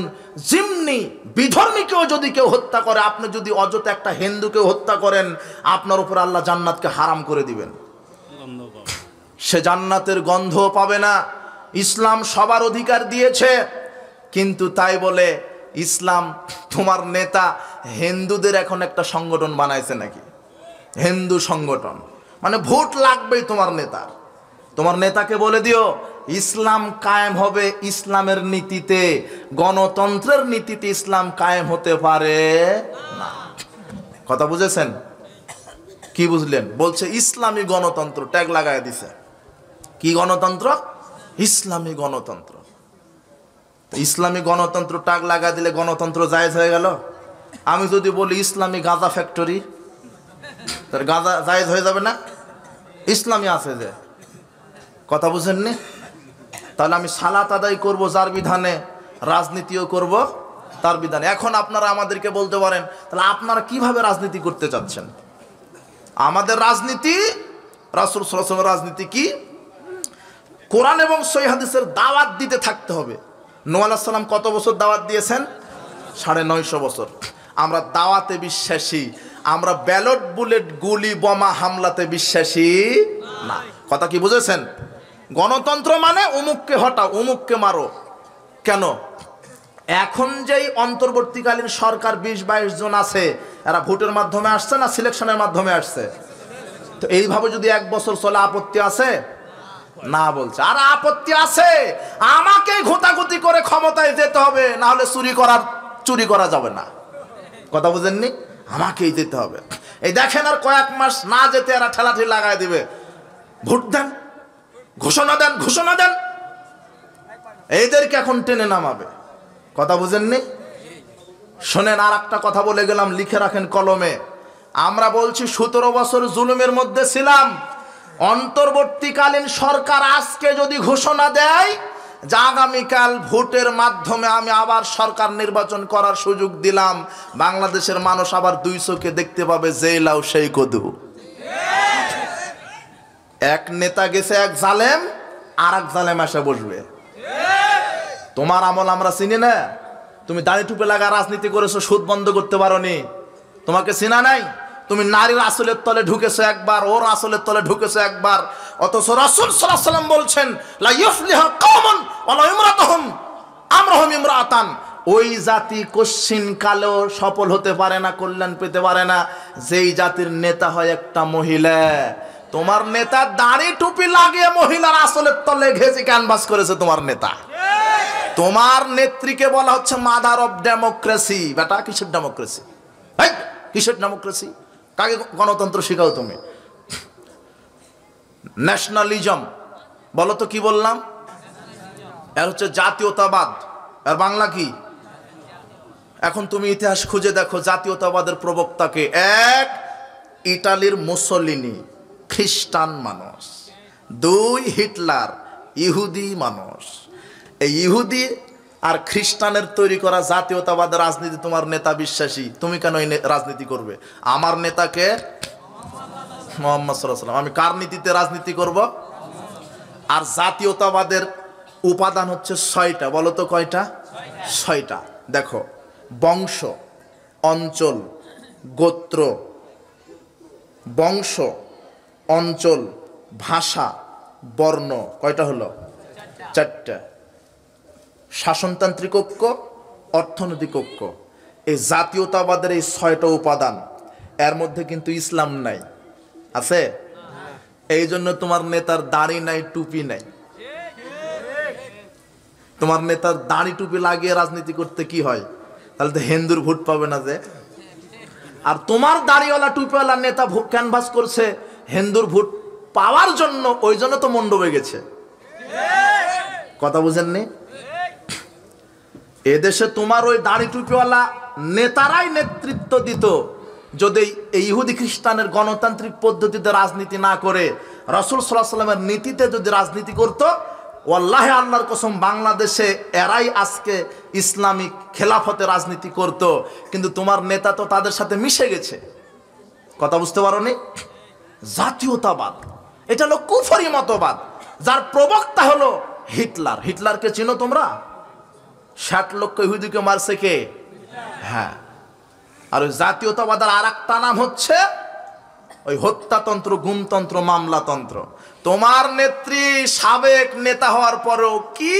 জিম্মি বিধর্মীকেও যদি কেউ হত্যা করে, আপনি যদি অযথা একটা হিন্দুকে হত্যা করেন, আপনার উপর আল্লাহ জান্নাতকে হারাম করে দিবেন, সে জান্নাতের গন্ধ পাবে না। ইসলাম সবার অধিকার দিয়েছে, কিন্তু তাই বলে ইসলাম, তোমার নেতা হিন্দুদের এখন একটা সংগঠন বানাইছে নাকি? হিন্দু সংগঠন মানে ভোট লাগবেই তোমার নেতার। তোমার নেতাকে বলে দিও ইসলাম কায়েম হবে ইসলামের নীতিতে, গণতন্ত্রের নীতিতে ইসলাম কায়েম হতে পারে না। কথা বুঝেছেন? কি বুঝলেন? বলছে ইসলামী গণতন্ত্র, ট্যাগ লাগায় দিছে। কি গণতন্ত্র? ইসলামী গণতন্ত্র। ইসলামী গণতন্ত্র ট্যাগ লাগা দিলে গণতন্ত্র জায়েজ হয়ে গেল? আমি যদি বলি ইসলামী গাঁজা ফ্যাক্টরি, তার গাঁজা জায়েজ হয়ে যাবে না? ইসলামী আছে যে। কথা বুঝেননি? তাহলে আমি সালাত আদায় করব যার বিধানে, রাজনীতিও করব তার বিধানে। এখন আপনারা আমাদেরকে বলতে পারেন তাহলে আপনারা কিভাবে রাজনীতি করতে চাচ্ছেন? আমাদের রাজনীতি, রাসূল সাল্লাল্লাহু আলাইহি ওয়াসাল্লামের রাজনীতি কি? কোরআন এবং সহিহ হাদিসের দাওয়াত দিতে থাকতে হবে। নূহ আলাইহিস সালাম কত বছর দাওয়াত দিয়েছেন? 950 বছর। আমরা দাওয়াতে বিশ্বাসী, আমরা ব্যালট বুলেট গুলি বোমা হামলাতে বিশ্বাসী না। কথা কি বুঝেছেন? গণতন্ত্র মানে অমুককে হটাও, অমুককে মারো। কেন? এখন যেই অন্তর্বর্তীকালীন সরকার 20-22 জন আছে, এরা ভোটের মাধ্যমে আসছে না সিলেকশনের মাধ্যমে আসছে? তো এইভাবে যদি 1 বছর চলে আপত্তি আছে না? বলছে আর আপত্তি আছে, আমাকে ঘোতাঘুতি করে ক্ষমতায় যেতে হবে, না হলে চুরি করা যাবে না। কথা বুঝেননি? আমাকেই যেতে হবে। এই দেখেন আর কয়েক মাস না যেতে এরা ঠেলাঠেলি লাগায় দিবে। ভোট দেন, ঘোষণা দেন, ঘোষণা দেন, এইদেরকে এখন টেনে নামাবে। কথা বুঝেননি? শোনেন, আর একটা কথা বলে গেলাম, লিখে রাখেন কলমে। আমরা বলছি 17 বছর জুলুমের মধ্যে ছিলাম। অন্তর্বর্তীকালীন সরকার আজকে যদি ঘোষণা দেয় যে আগামীকাল ভোটের মাধ্যমে আমি আবার সরকার নির্বাচন করার সুযোগ দিলাম, বাংলাদেশের মানুষ আবার 2 চোখে দেখতে পাবে যেই লাউ সেই কদু। এক নেতা গেছে, এক জালেম, আর এক জালেম এসে বসবে। তোমার আমল আমরা চিনি না। তুমি দাড়ি টুপে লাগা রাজনীতি করেছো, সুদ বন্ধ করতে পারোনি, তোমাকে চিনা নাই। তুমি নারীর আসলের তলে ঢুকেছো একবার, ওর আসলের তলে ঢুকেছো একবার, অথচ রাসূল সাল্লাল্লাহু আলাইহি ওয়াসাল্লাম বলছেন লা ইউফলিহু কওমুন ওয়া লা ইমরাতুহুম আমরুহুম ইমরাতান, ওই জাতি কশ্চিন কালেও সফল হতে পারে না, কল্যাণ পেতে পারে না যেই জাতির নেতা হয় একটা মহিলা। তোমার নেতা দাড়ি টুপি লাগিয়ে মহিলার আসলের তলে ঘেঁষে ক্যানভাস করেছে তোমার নেতা। তোমার নেত্রীকে বলা হচ্ছে মাদার অফ ডেমোক্রেসি। বেটা কিসের ডেমোক্রেসি? কিসের ডেমোক্রেসি? কাকে গণতন্ত্র শিখাও তুমি? ন্যাশনালিজম বলো তো, কি বললাম? এর হচ্ছে জাতীয়তাবাদ। আর বাংলা কি? এখন তুমি ইতিহাস খুঁজে দেখো জাতীয়তাবাদের প্রবক্তাকে। এক, ইটালির মুসোলিনি, খ্রিস্টান মানুষ। দুই, হিটলার, ইহুদি মানুষ। এই ইহুদি আর খ্রিস্টানের তৈরি করা জাতীয়তাবাদের রাজনীতি তোমার নেতা বিশ্বাসী, তুমি কেন এই রাজনীতি করবে? আমার নেতাকে মুহাম্মদ সাল্লাল্লাহু আলাইহি ওয়াসাল্লাম, আমি কার নীতিতে রাজনীতি করব? আর জাতীয়তাবাদের উপাদান হচ্ছে ৬টা। বলো তো কয়টা? ৬টা। দেখো, বংশ, অঞ্চল, গোত্র, বংশ, অঞ্চল, ভাষা, বর্ণ। কয়টা হলো? ৪টা। শাসনতান্ত্রিক ঐক্য, অর্থনৈতিক ঐক্য। এই জাতীয়তাবাদের এই ৬টা উপাদান, এর মধ্যে কিন্তু ইসলাম নাই। আছে? এই জন্য তোমার নেতার দাড়ি নাই, টুপি নাই। তোমার নেতার দাড়ি টুপি লাগিয়ে রাজনীতি করতে কি হয়? তাহলে তো হিন্দুর ভোট পাবে না যে। আর তোমার দাড়িওয়ালা টুপিওয়ালা নেতা ক্যানভাস করছে হিন্দুর ভোট পাওয়ার জন্য, ওই জন্য তো মন ডুবে গেছে। কথা বুঝেননি? এদেশে তোমার ওই দাড়ি টুপিওয়ালা নেতারাই নেতৃত্ব দিত যদি এই ইহুদি খ্রিস্টানের গণতান্ত্রিক পদ্ধতিতে রাজনীতি না করে রাসূল সাল্লাল্লাহু আলাইহি ওয়াসাল্লামের নীতিতে যদি রাজনীতি করত, ওয়াল্লাহি আল্লাহর কসম বাংলাদেশে এরাই আজকে ইসলামিক খেলাফতে রাজনীতি করত। কিন্তু তোমার নেতা তো তাদের সাথে মিশে গেছে। কথা বুঝতে পারোনি? জাতীয়তাবাদ এটা হলো কুফরি মতবাদ, যার প্রবক্তা হলো হিটলার। হিটলারকে চিনো তোমরা? ৬০ লক্ষ ইহুদিকে মারছে কে? হ্যাঁ। আর ওই জাতীয়তাবাদের আর একটা নাম হচ্ছে ওই হত্যাতন্ত্র, গুমতন্ত্র, মামলাতন্ত্র। তোমার নেত্রী সাবেক নেতা হওয়ার পরেও কি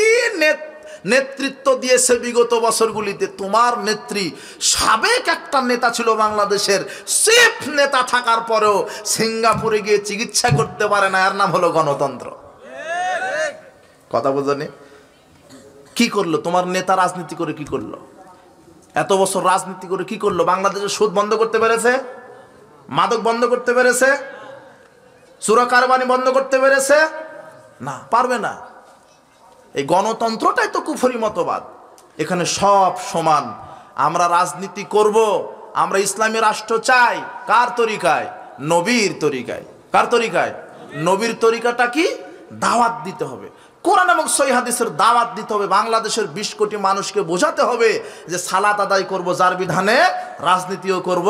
নেতৃত্ব দিয়েছে বিগত বছরগুলিতে? তোমার নেত্রী সাবেক একটা নেতা ছিল বাংলাদেশের, চিফ নেতা থাকার পরেও সিঙ্গাপুরে গিয়ে চিকিৎসা করতে পারে না। এর নাম হলো গণতন্ত্র। কথা বোঝেনি? কি করলো তোমার নেতা? রাজনীতি করে কি করলো? এত বছর রাজনীতি করে কি করলো? বাংলাদেশের সুদ বন্ধ করতে পেরেছে? মাদক বন্ধ করতে পেরেছে? চোরা কারবানি বন্ধ করতে পেরেছে? না, পারবে না। এই গণতন্ত্রটাই তো কুফরি মতবাদ। এখানে সব সমান। আমরা রাজনীতি করব, আমরা ইসলামী রাষ্ট্র চাই। কার তরিকায়? নবীর তরিকায়। কার তরিকায়? নবীর তরিকাটা কি? দাওয়াত দিতে হবে, কোরআন এবং সহিহ হাদিসের দাওয়াত দিতে হবে। বাংলাদেশের ২০ কোটি মানুষকে বোঝাতে হবে যে সালাত আদায় করব যার বিধানে, রাজনীতিও করব।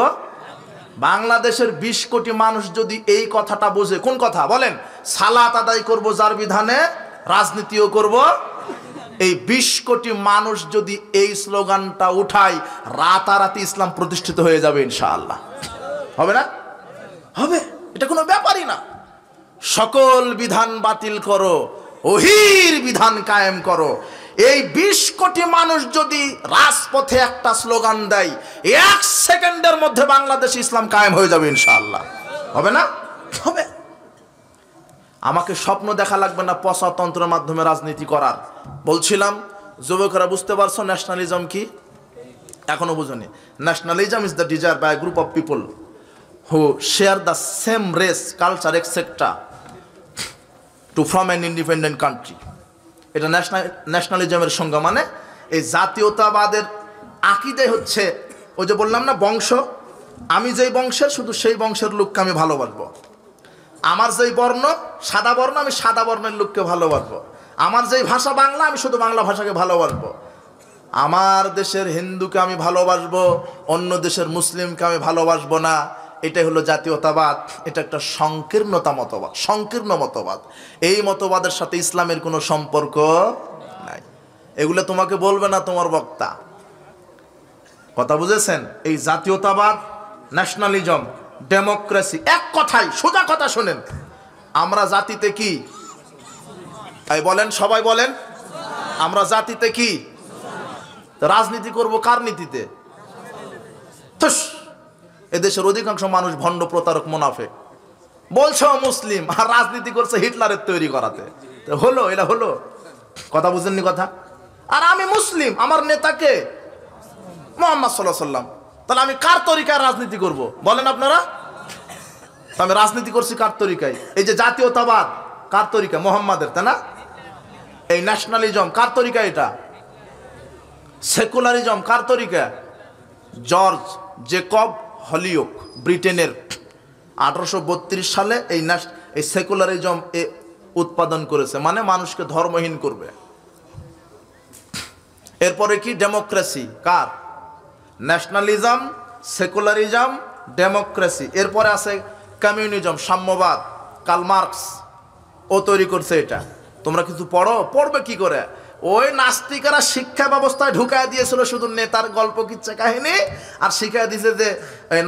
বাংলাদেশের ২০ কোটি মানুষ যদি এই কথাটা বোঝে, কোন কথা বলেন? সালাত আদায় করব যার বিধানে, রাজনীতিও করব। এই ২০ কোটি মানুষ যদি এই স্লোগানটা উঠায়, রাতারাতি ইসলাম প্রতিষ্ঠিত হয়ে যাবে ইনশাআল্লাহ। হবে না? হবে। এটা কোনো ব্যাপারই না। সকল বিধান বাতিল করো, ওহির বিধান কায়েম করো। এই ২০ কোটি মানুষ যদি রাজপথে একটা স্লোগান দেয়, ১ সেকেন্ডের মধ্যে বাংলাদেশে ইসলাম কায়েম হয়ে যাবে ইনশাআল্লাহ। হবে না? হবে। আমাকে স্বপ্ন দেখা লাগবে না পশাতন্ত্রের মাধ্যমে রাজনীতি করার। বলছিলাম যুবকরা বুঝতে পারছো ন্যাশনালিজম কি? এখনো বুঝনি। Nationalism is the desire by group of people who share the same race, culture, etc. to form an independent country. এটা ন্যাশনালিজমের সংজ্ঞা। মানে এই জাতীয়তাবাদের আকীদাই হচ্ছে ওই যে বললাম না, বংশ। আমি যেই বংশের, শুধু সেই বংশের লোককে আমি ভালোবাসবো। আমার যেই বর্ণ, সাদা বর্ণ, আমি সাদা বর্ণের লোককে ভালোবাসবো। আমার যেই ভাষা বাংলা, আমি শুধু বাংলা ভাষাকে ভালোবাসবো। আমার দেশের হিন্দুকে আমি ভালোবাসবো, অন্য দেশের মুসলিমকে আমি ভালোবাসবো না। এটাই হলো জাতীয়তাবাদ। এটা একটা সংকীর্ণতা মতবাদ, সংকীর্ণ মতবাদ। এই মতবাদের সাথে ইসলামের কোনো সম্পর্ক নাই। এগুলো তোমাকে বলবে না তোমার বক্তা। কথা বুঝেছেন? এই জাতীয়তাবাদ, ন্যাশনালিজম, ডেমোক্রেসি। এক কথাই, সোজা কথা শোনেন, আমরা জাতিতে কি এই বলেন, সবাই বলেন, আমরা জাতিতে কি? রাজনীতি করব কার নীতিতে? এদেশের অধিকাংশ মানুষ ভণ্ড, প্রতারক, মুনাফিক। বলছো মুসলিম আর রাজনীতি করছে হিটলারের তৈরি করাতে। হলো এটা হলো? কথা বুঝেননি কথা? আর আমি মুসলিম, আমার নেতাকে মুহাম্মদ সাল্লাল্লাহু আলাইহি ওয়াসাল্লাম, তাহলে আমি কার তরিকায় রাজনীতি করব বলেন আপনারা? আমি রাজনীতি করছি কার তরিকায়? এই যে জাতীয়তাবাদ কার তরিকা? মুহাম্মাদের, তাই না? এই ন্যাশনালিজম কার তরিকা? এটা সেকুলারিজম কার তরিকা? জর্জ জেকব হলিওক, ব্রিটেনের 1832 সালে এই সেকুলারিজম উৎপাদন করেছে, মানে মানুষকে ধর্মহীন করবে। এরপরে কি? ডেমোক্রেসি কার? Nationalism, secularism, democracy. এরপরে আছে কমিউনিজম, সাম্যবাদ, কার্ল মার্কস ও তৈরি করছে এটা। তোমরা কিছু পড়বে কি করে? ওই নাস্তিকেরা শিক্ষা ব্যবস্থায় ঢুকায় দিয়েছিল শুধু নেতার গল্প, কিচ্ছা কাহিনী, আর শিখাই দিয়েছে যে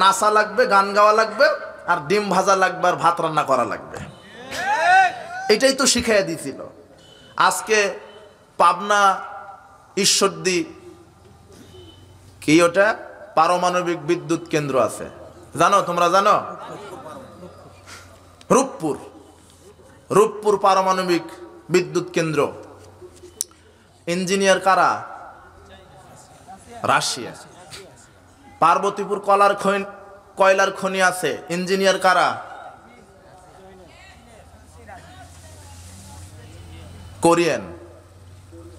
নাচা লাগবে, গান গাওয়া লাগবে, আর ডিম ভাজা লাগবে, আর ভাত রান্না করা লাগবে। এটাই তো শিখাই দিয়েছিল। আজকে পাবনা ঈশ্বরদী কি ওটা পারমাণবিক বিদ্যুৎ কেন্দ্র আছে, জানো? তোমরা জানো? রূপপুর পারমাণবিক বিদ্যুৎ কেন্দ্র। ইঞ্জিনিয়ার কারা? রাশিয়া। পার্বতীপুর কয়লার খনি আছে, ইঞ্জিনিয়ার কারা?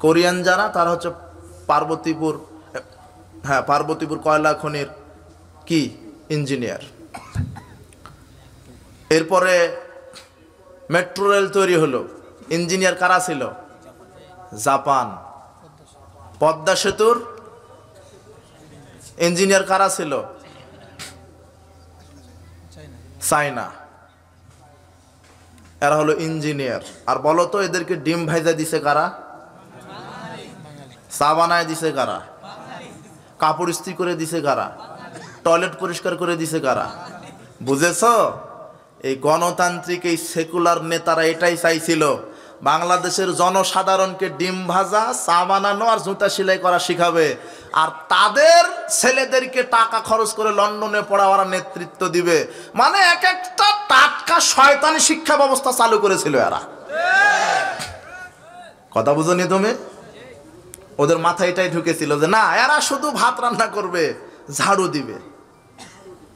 কোরিয়ান যারা, তারা হচ্ছে পার্বতীপুর কয়লা খনির কি ইঞ্জিনিয়ার। এরপরে মেট্রো রেল তৈরি হলো, ইঞ্জিনিয়ার কারা ছিল? জাপান। পদ্মা সেতুর ইঞ্জিনিয়ার কারা ছিল? চায়না। এরা হলো ইঞ্জিনিয়ার। আর বলো তো এদেরকে ডিম ভাইজা দিছে কারা? চা বানায় দিছে কারা? কাপড় ইস্ত্রি করে দিছে কারা? টয়লেট পরিষ্কার করে দিছে কারা? বুঝেছ? এই গণতান্ত্রিক এই সেকুলার নেতারা এটাই চাইছিল, বাংলাদেশের জনসাধারণকে ডিম ভাজা, চা বানানো আর জুতা সেলাই করা শিখাবে, আর তাদের ছেলেদেরকে টাকা খরচ করে লন্ডনে পড়াওয়ার নেতৃত্ব দিবে। মানে এক একটা টাটকা শয়তানি শিক্ষা ব্যবস্থা চালু করেছিল এরা। কথা বুঝনি তুমি? ওদের মাথায় এটাই ঢুকেছিল যে না, এরা শুধু ভাত রান্না করবে, ঝাড়ু দিবে,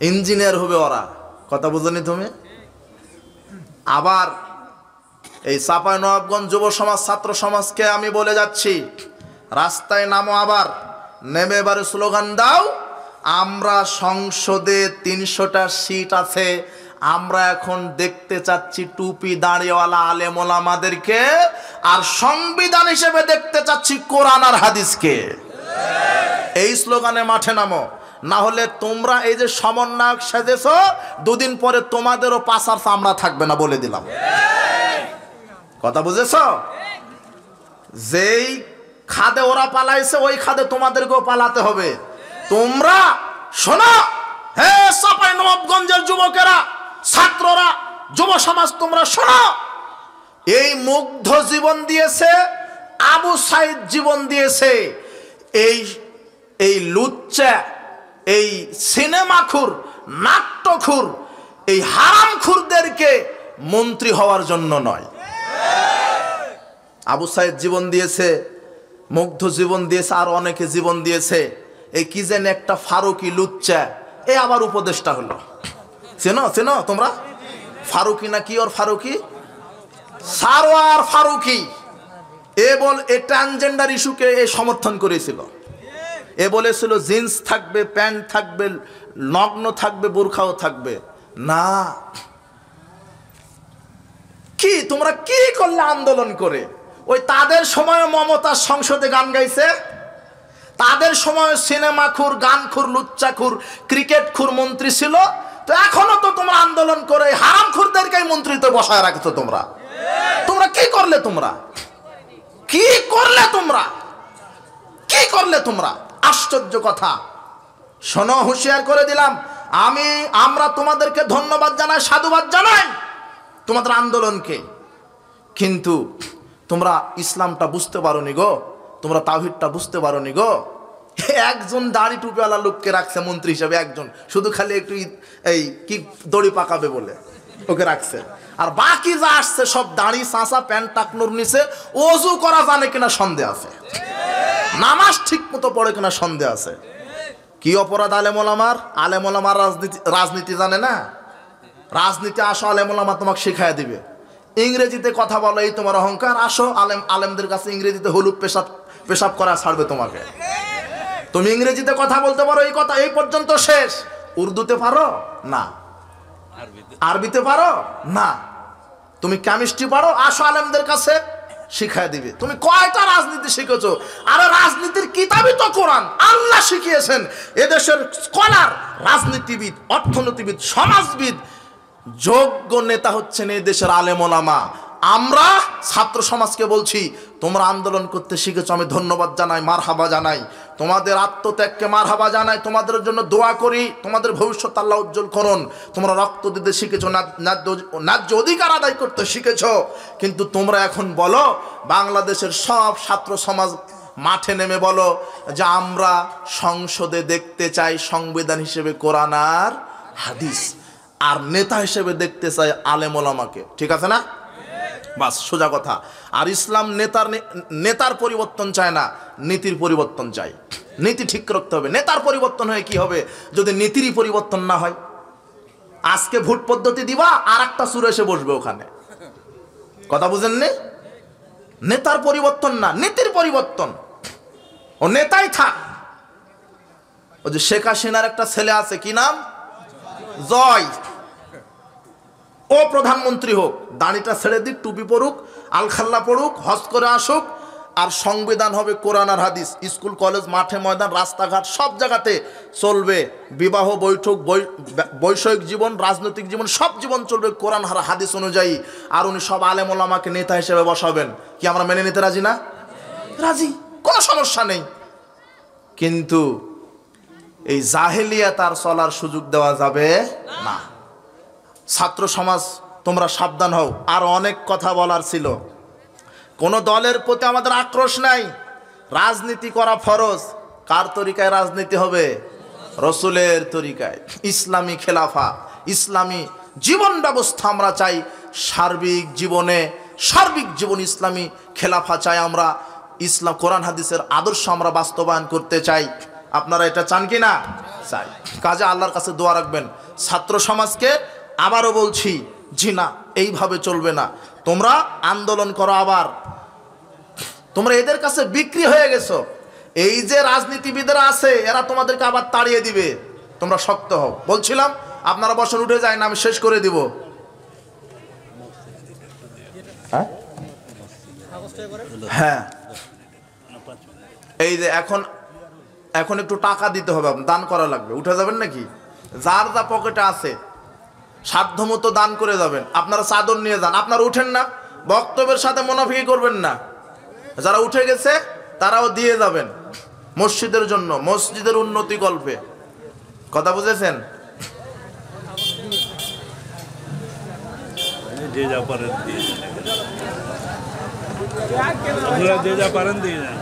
ইঞ্জিনিয়ার হবে ওরা। কথা বুঝনি তুমি? আবার এই চাঁপাইনবাবগঞ্জ যুব সমাজ, ছাত্র সমাজকে আমি বলে যাচ্ছি, রাস্তায় নামো, আবার নেমে এবারে স্লোগান দাও, আমরা সংসদে 300টা সিট আছে, আমরা এখন দেখতে চাচ্ছি টুপি দাঁড়িয়েওয়ালা আলেম ওলামাদেরকে, আর সংবিধান হিসেবে দেখতে চাচ্ছি কোরআন আর হাদিসকে। এই স্লোগানে মাঠে নামো, না হলে তোমরা এই যে সমন্বয়ক সেজেছ, দুদিন পরে তোমাদেরও পাছার চামড়া থাকবে না, বলে দিলাম। কথা বুঝেছ? যেই খাদে ওরা পালাইছে ওই খাদে তোমাদেরকেও পালাতে হবে। তোমরা শোনো, হে চাঁপাইনবাবগঞ্জের যুবকেরা, ছাত্ররা, যুব সমাজ, তোমরা শোনো, এই মুগ্ধ জীবন দিয়েছে, আবু সাইদ জীবন দিয়েছে, এই লুচ্চা, এই সিনেমাখুর, নাট্যখুর, এই হারামখুরদেরকে মন্ত্রী হওয়ার জন্য নয়। আবু সাইদ জীবন দিয়েছে, মুগ্ধ জীবন দিয়েছে, আর অনেকে জীবন দিয়েছে। এই কি যেন একটা ফারুকি লুচ্চা, এ আবার উপদেষ্টা হলো। চেনো তোমরা? ফারুকি না কি? ওর ফারুকি, সারোয়ার ফারুকি। এ ট্রান্সজেন্ডার ইস্যুকে এ সমর্থন করেছিল। এ বলেছিল জিন্স থাকবে, প্যান্ট থাকবে, নগ্ন থাকবে, বোরখাও থাকবে না। কি তোমরা কি করলে আন্দোলন করে? ওই তাদের সময় মমতা সংসদে গান গাইছে, তাদের সময় সিনেমাখুর, গানখুর, লুচ্চাখুর, ক্রিকেটখুর মন্ত্রী ছিল। তো এখনো তো তোমরা আন্দোলন করে হারামখুরদেরকে মন্ত্রীতে বসায় রাখছো। তোমরা কি করলে? কি করলে তোমরা? আশ্চর্য কথা। শোনো, হুঁশিয়ার করে দিলাম, আমরা তোমাদেরকে ধন্যবাদ জানাই, সাধুবাদ জানাই তোমাদের আন্দোলনকে, কিন্তু তোমরা ইসলামটা বুঝতে পারোনি গো, তোমরা তাওহীদটা বুঝতে পারোনি গো। একজন দাড়ি টুপিওয়ালা লোককে রাখছে মন্ত্রী হিসেবে, একজন, শুধু খালি একটু এই কি দড়ি পাকাবে বলে ওকে রাখছে, আর বাকি যা আসছে সব দাড়ি চাঁচা, প্যান্ট টাকনোর নিচে, ওযু করা জানে কিনা সন্দেহ আছে, নামাজ ঠিক মতো পড়ে কিনা সন্দেহ আছে। কি অপরাধ আলেম ওলামার? আলেম ওলামার রাজনীতি জানে না? রাজনীতি আসো, আলেম ওলামা তোমাকে শিখাই দিবে। ইংরেজিতে কথা বলো, এই তোমার অহংকার, আসো আলেমদের কাছে ইংরেজিতে হলুদ পেশাব করা ছাড়বে তোমাকে। তুমি ইংরেজিতে কথা বলতে পারো, এই কথা এই পর্যন্ত শেষ। উর্দুতে পারো না, আরবিতে পারো না, তুমি কেমিস্ট্রি পারো, আসো আলেমদের কাছে শিখাই দিবে। তুমি কয়টা রাজনীতি শিখেছো? আরে রাজনীতির কিতাবই তো কোরআন, আল্লাহ শিখিয়েছেন। এদেশের স্কলার, রাজনীতিবিদ, অর্থনীতিবিদ, সমাজবিদ, যোগ্য নেতা হচ্ছেন এই দেশের আলেম ওলামা। আমরা ছাত্র সমাজকে বলছি, তোমরা আন্দোলন করতে শিখেছো, আমি ধন্যবাদ জানাই, মারহাবা জানাই, তোমাদের আত্মত্যাগকে মারহাবা জানাই, তোমাদের জন্য দোয়া করি, তোমাদের ভবিষ্যৎ আল্লাহ উজ্জ্বল করুন। তোমরা রক্ত দিতে শিখেছো, ন্যায্য অধিকার আদায় করতে শিখেছো, কিন্তু তোমরা এখন বলো, বাংলাদেশের সব ছাত্র সমাজ মাঠে নেমে বলো যে আমরা সংসদে দেখতে চাই সংবিধান হিসেবে কোরআন আর হাদিস, আর নেতা হিসেবে দেখতে চাই আলেম ওলামাকে। ঠিক আছে না? বাস, সোজা কথা। আর ইসলাম নেতার পরিবর্তন চায় না, নীতির পরিবর্তন চায়। নীতি ঠিক রাখতে হবে। নেতার পরিবর্তন হয়ে কি হবে যদি নীতিরই পরিবর্তন না হয়? আজকে ভোট পদ্ধতি দিবা, আর একটা সুরে এসে বসবে ওখানে। কথা বুঝেননি? নেতার পরিবর্তন না, নীতির পরিবর্তন। ও নেতাই থাক। ও যে শেখ হাসিনার একটা ছেলে আছে, কি নাম? জয়। ও প্রধানমন্ত্রী হোক, দাড়িটা ছেড়ে দিক, টুপি পড়ুক, আলখাল্লা পড়ুক, হজ করে আসুক, আর সংবিধান হবে কোরআন আর হাদিস। স্কুল কলেজ, মাঠে ময়দান, রাস্তাঘাট সব জায়গাতে চলবে। বিবাহ, বৈঠক, বৈষয়িক জীবন, রাজনৈতিক জীবন, সব জীবন চলবে কোরআন আর হাদিস অনুযায়ী। আর উনি সব আলেম ওলামাকে নেতা হিসেবে বসাবেন। কি আমরা মেনে নিতে রাজি না? রাজি, কোনো সমস্যা নেই। কিন্তু এই জাহেলিয়াত আর চলার সুযোগ দেওয়া যাবে না। ছাত্র সমাজ তোমরা সাবধান হও। আর অনেক কথা বলার ছিল। কোনো দলের প্রতি আমাদের আক্রোশ নাই, রাজনীতি করা ফরজ। কার তরিকায় রাজনীতি হবে? রসুলের তরিকায়। ইসলামী খেলাফা, ইসলামী জীবন ব্যবস্থা আমরা চাই। সার্বিক জীবন ইসলামী খেলাফা চাই আমরা। ইসলাম কোরআন হাদিসের আদর্শ আমরা বাস্তবায়ন করতে চাই। আপনারা এটা চান কি না? চাই। কাজে আল্লাহর কাছে দোয়া রাখবেন। ছাত্র সমাজকে আবারও বলছি, জি না, এইভাবে চলবে না। তোমরা আন্দোলন করো। আবার তোমরা এদের কাছে বিক্রি হয়ে গেছো। এই যে রাজনীতিবিদরা আছে, এরা তোমাদেরকে আবার তাড়িয়ে দিবে। তোমরা শক্ত হও। বলছিলাম আপনারা বসন, উঠে যায় না, আমি শেষ করে দিব। হ্যাঁ, এই যে এখন একটু টাকা দিতে হবে, দান করা লাগবে। উঠে যাবেন নাকি? যার যা পকেটে আছে সাধ্যমতো দান করে যাবেন। আপনারা চাদর নিয়ে যান। আপনারা উঠেন না, বক্তব্যের সাথে মুনাফিকি করবেন না। যারা উঠে গেছে তারাও দিয়ে যাবেন মসজিদের জন্য, মসজিদের উন্নতি কল্পে। কথা বুঝেছেন? যে যা পারেন দিয়ে যান।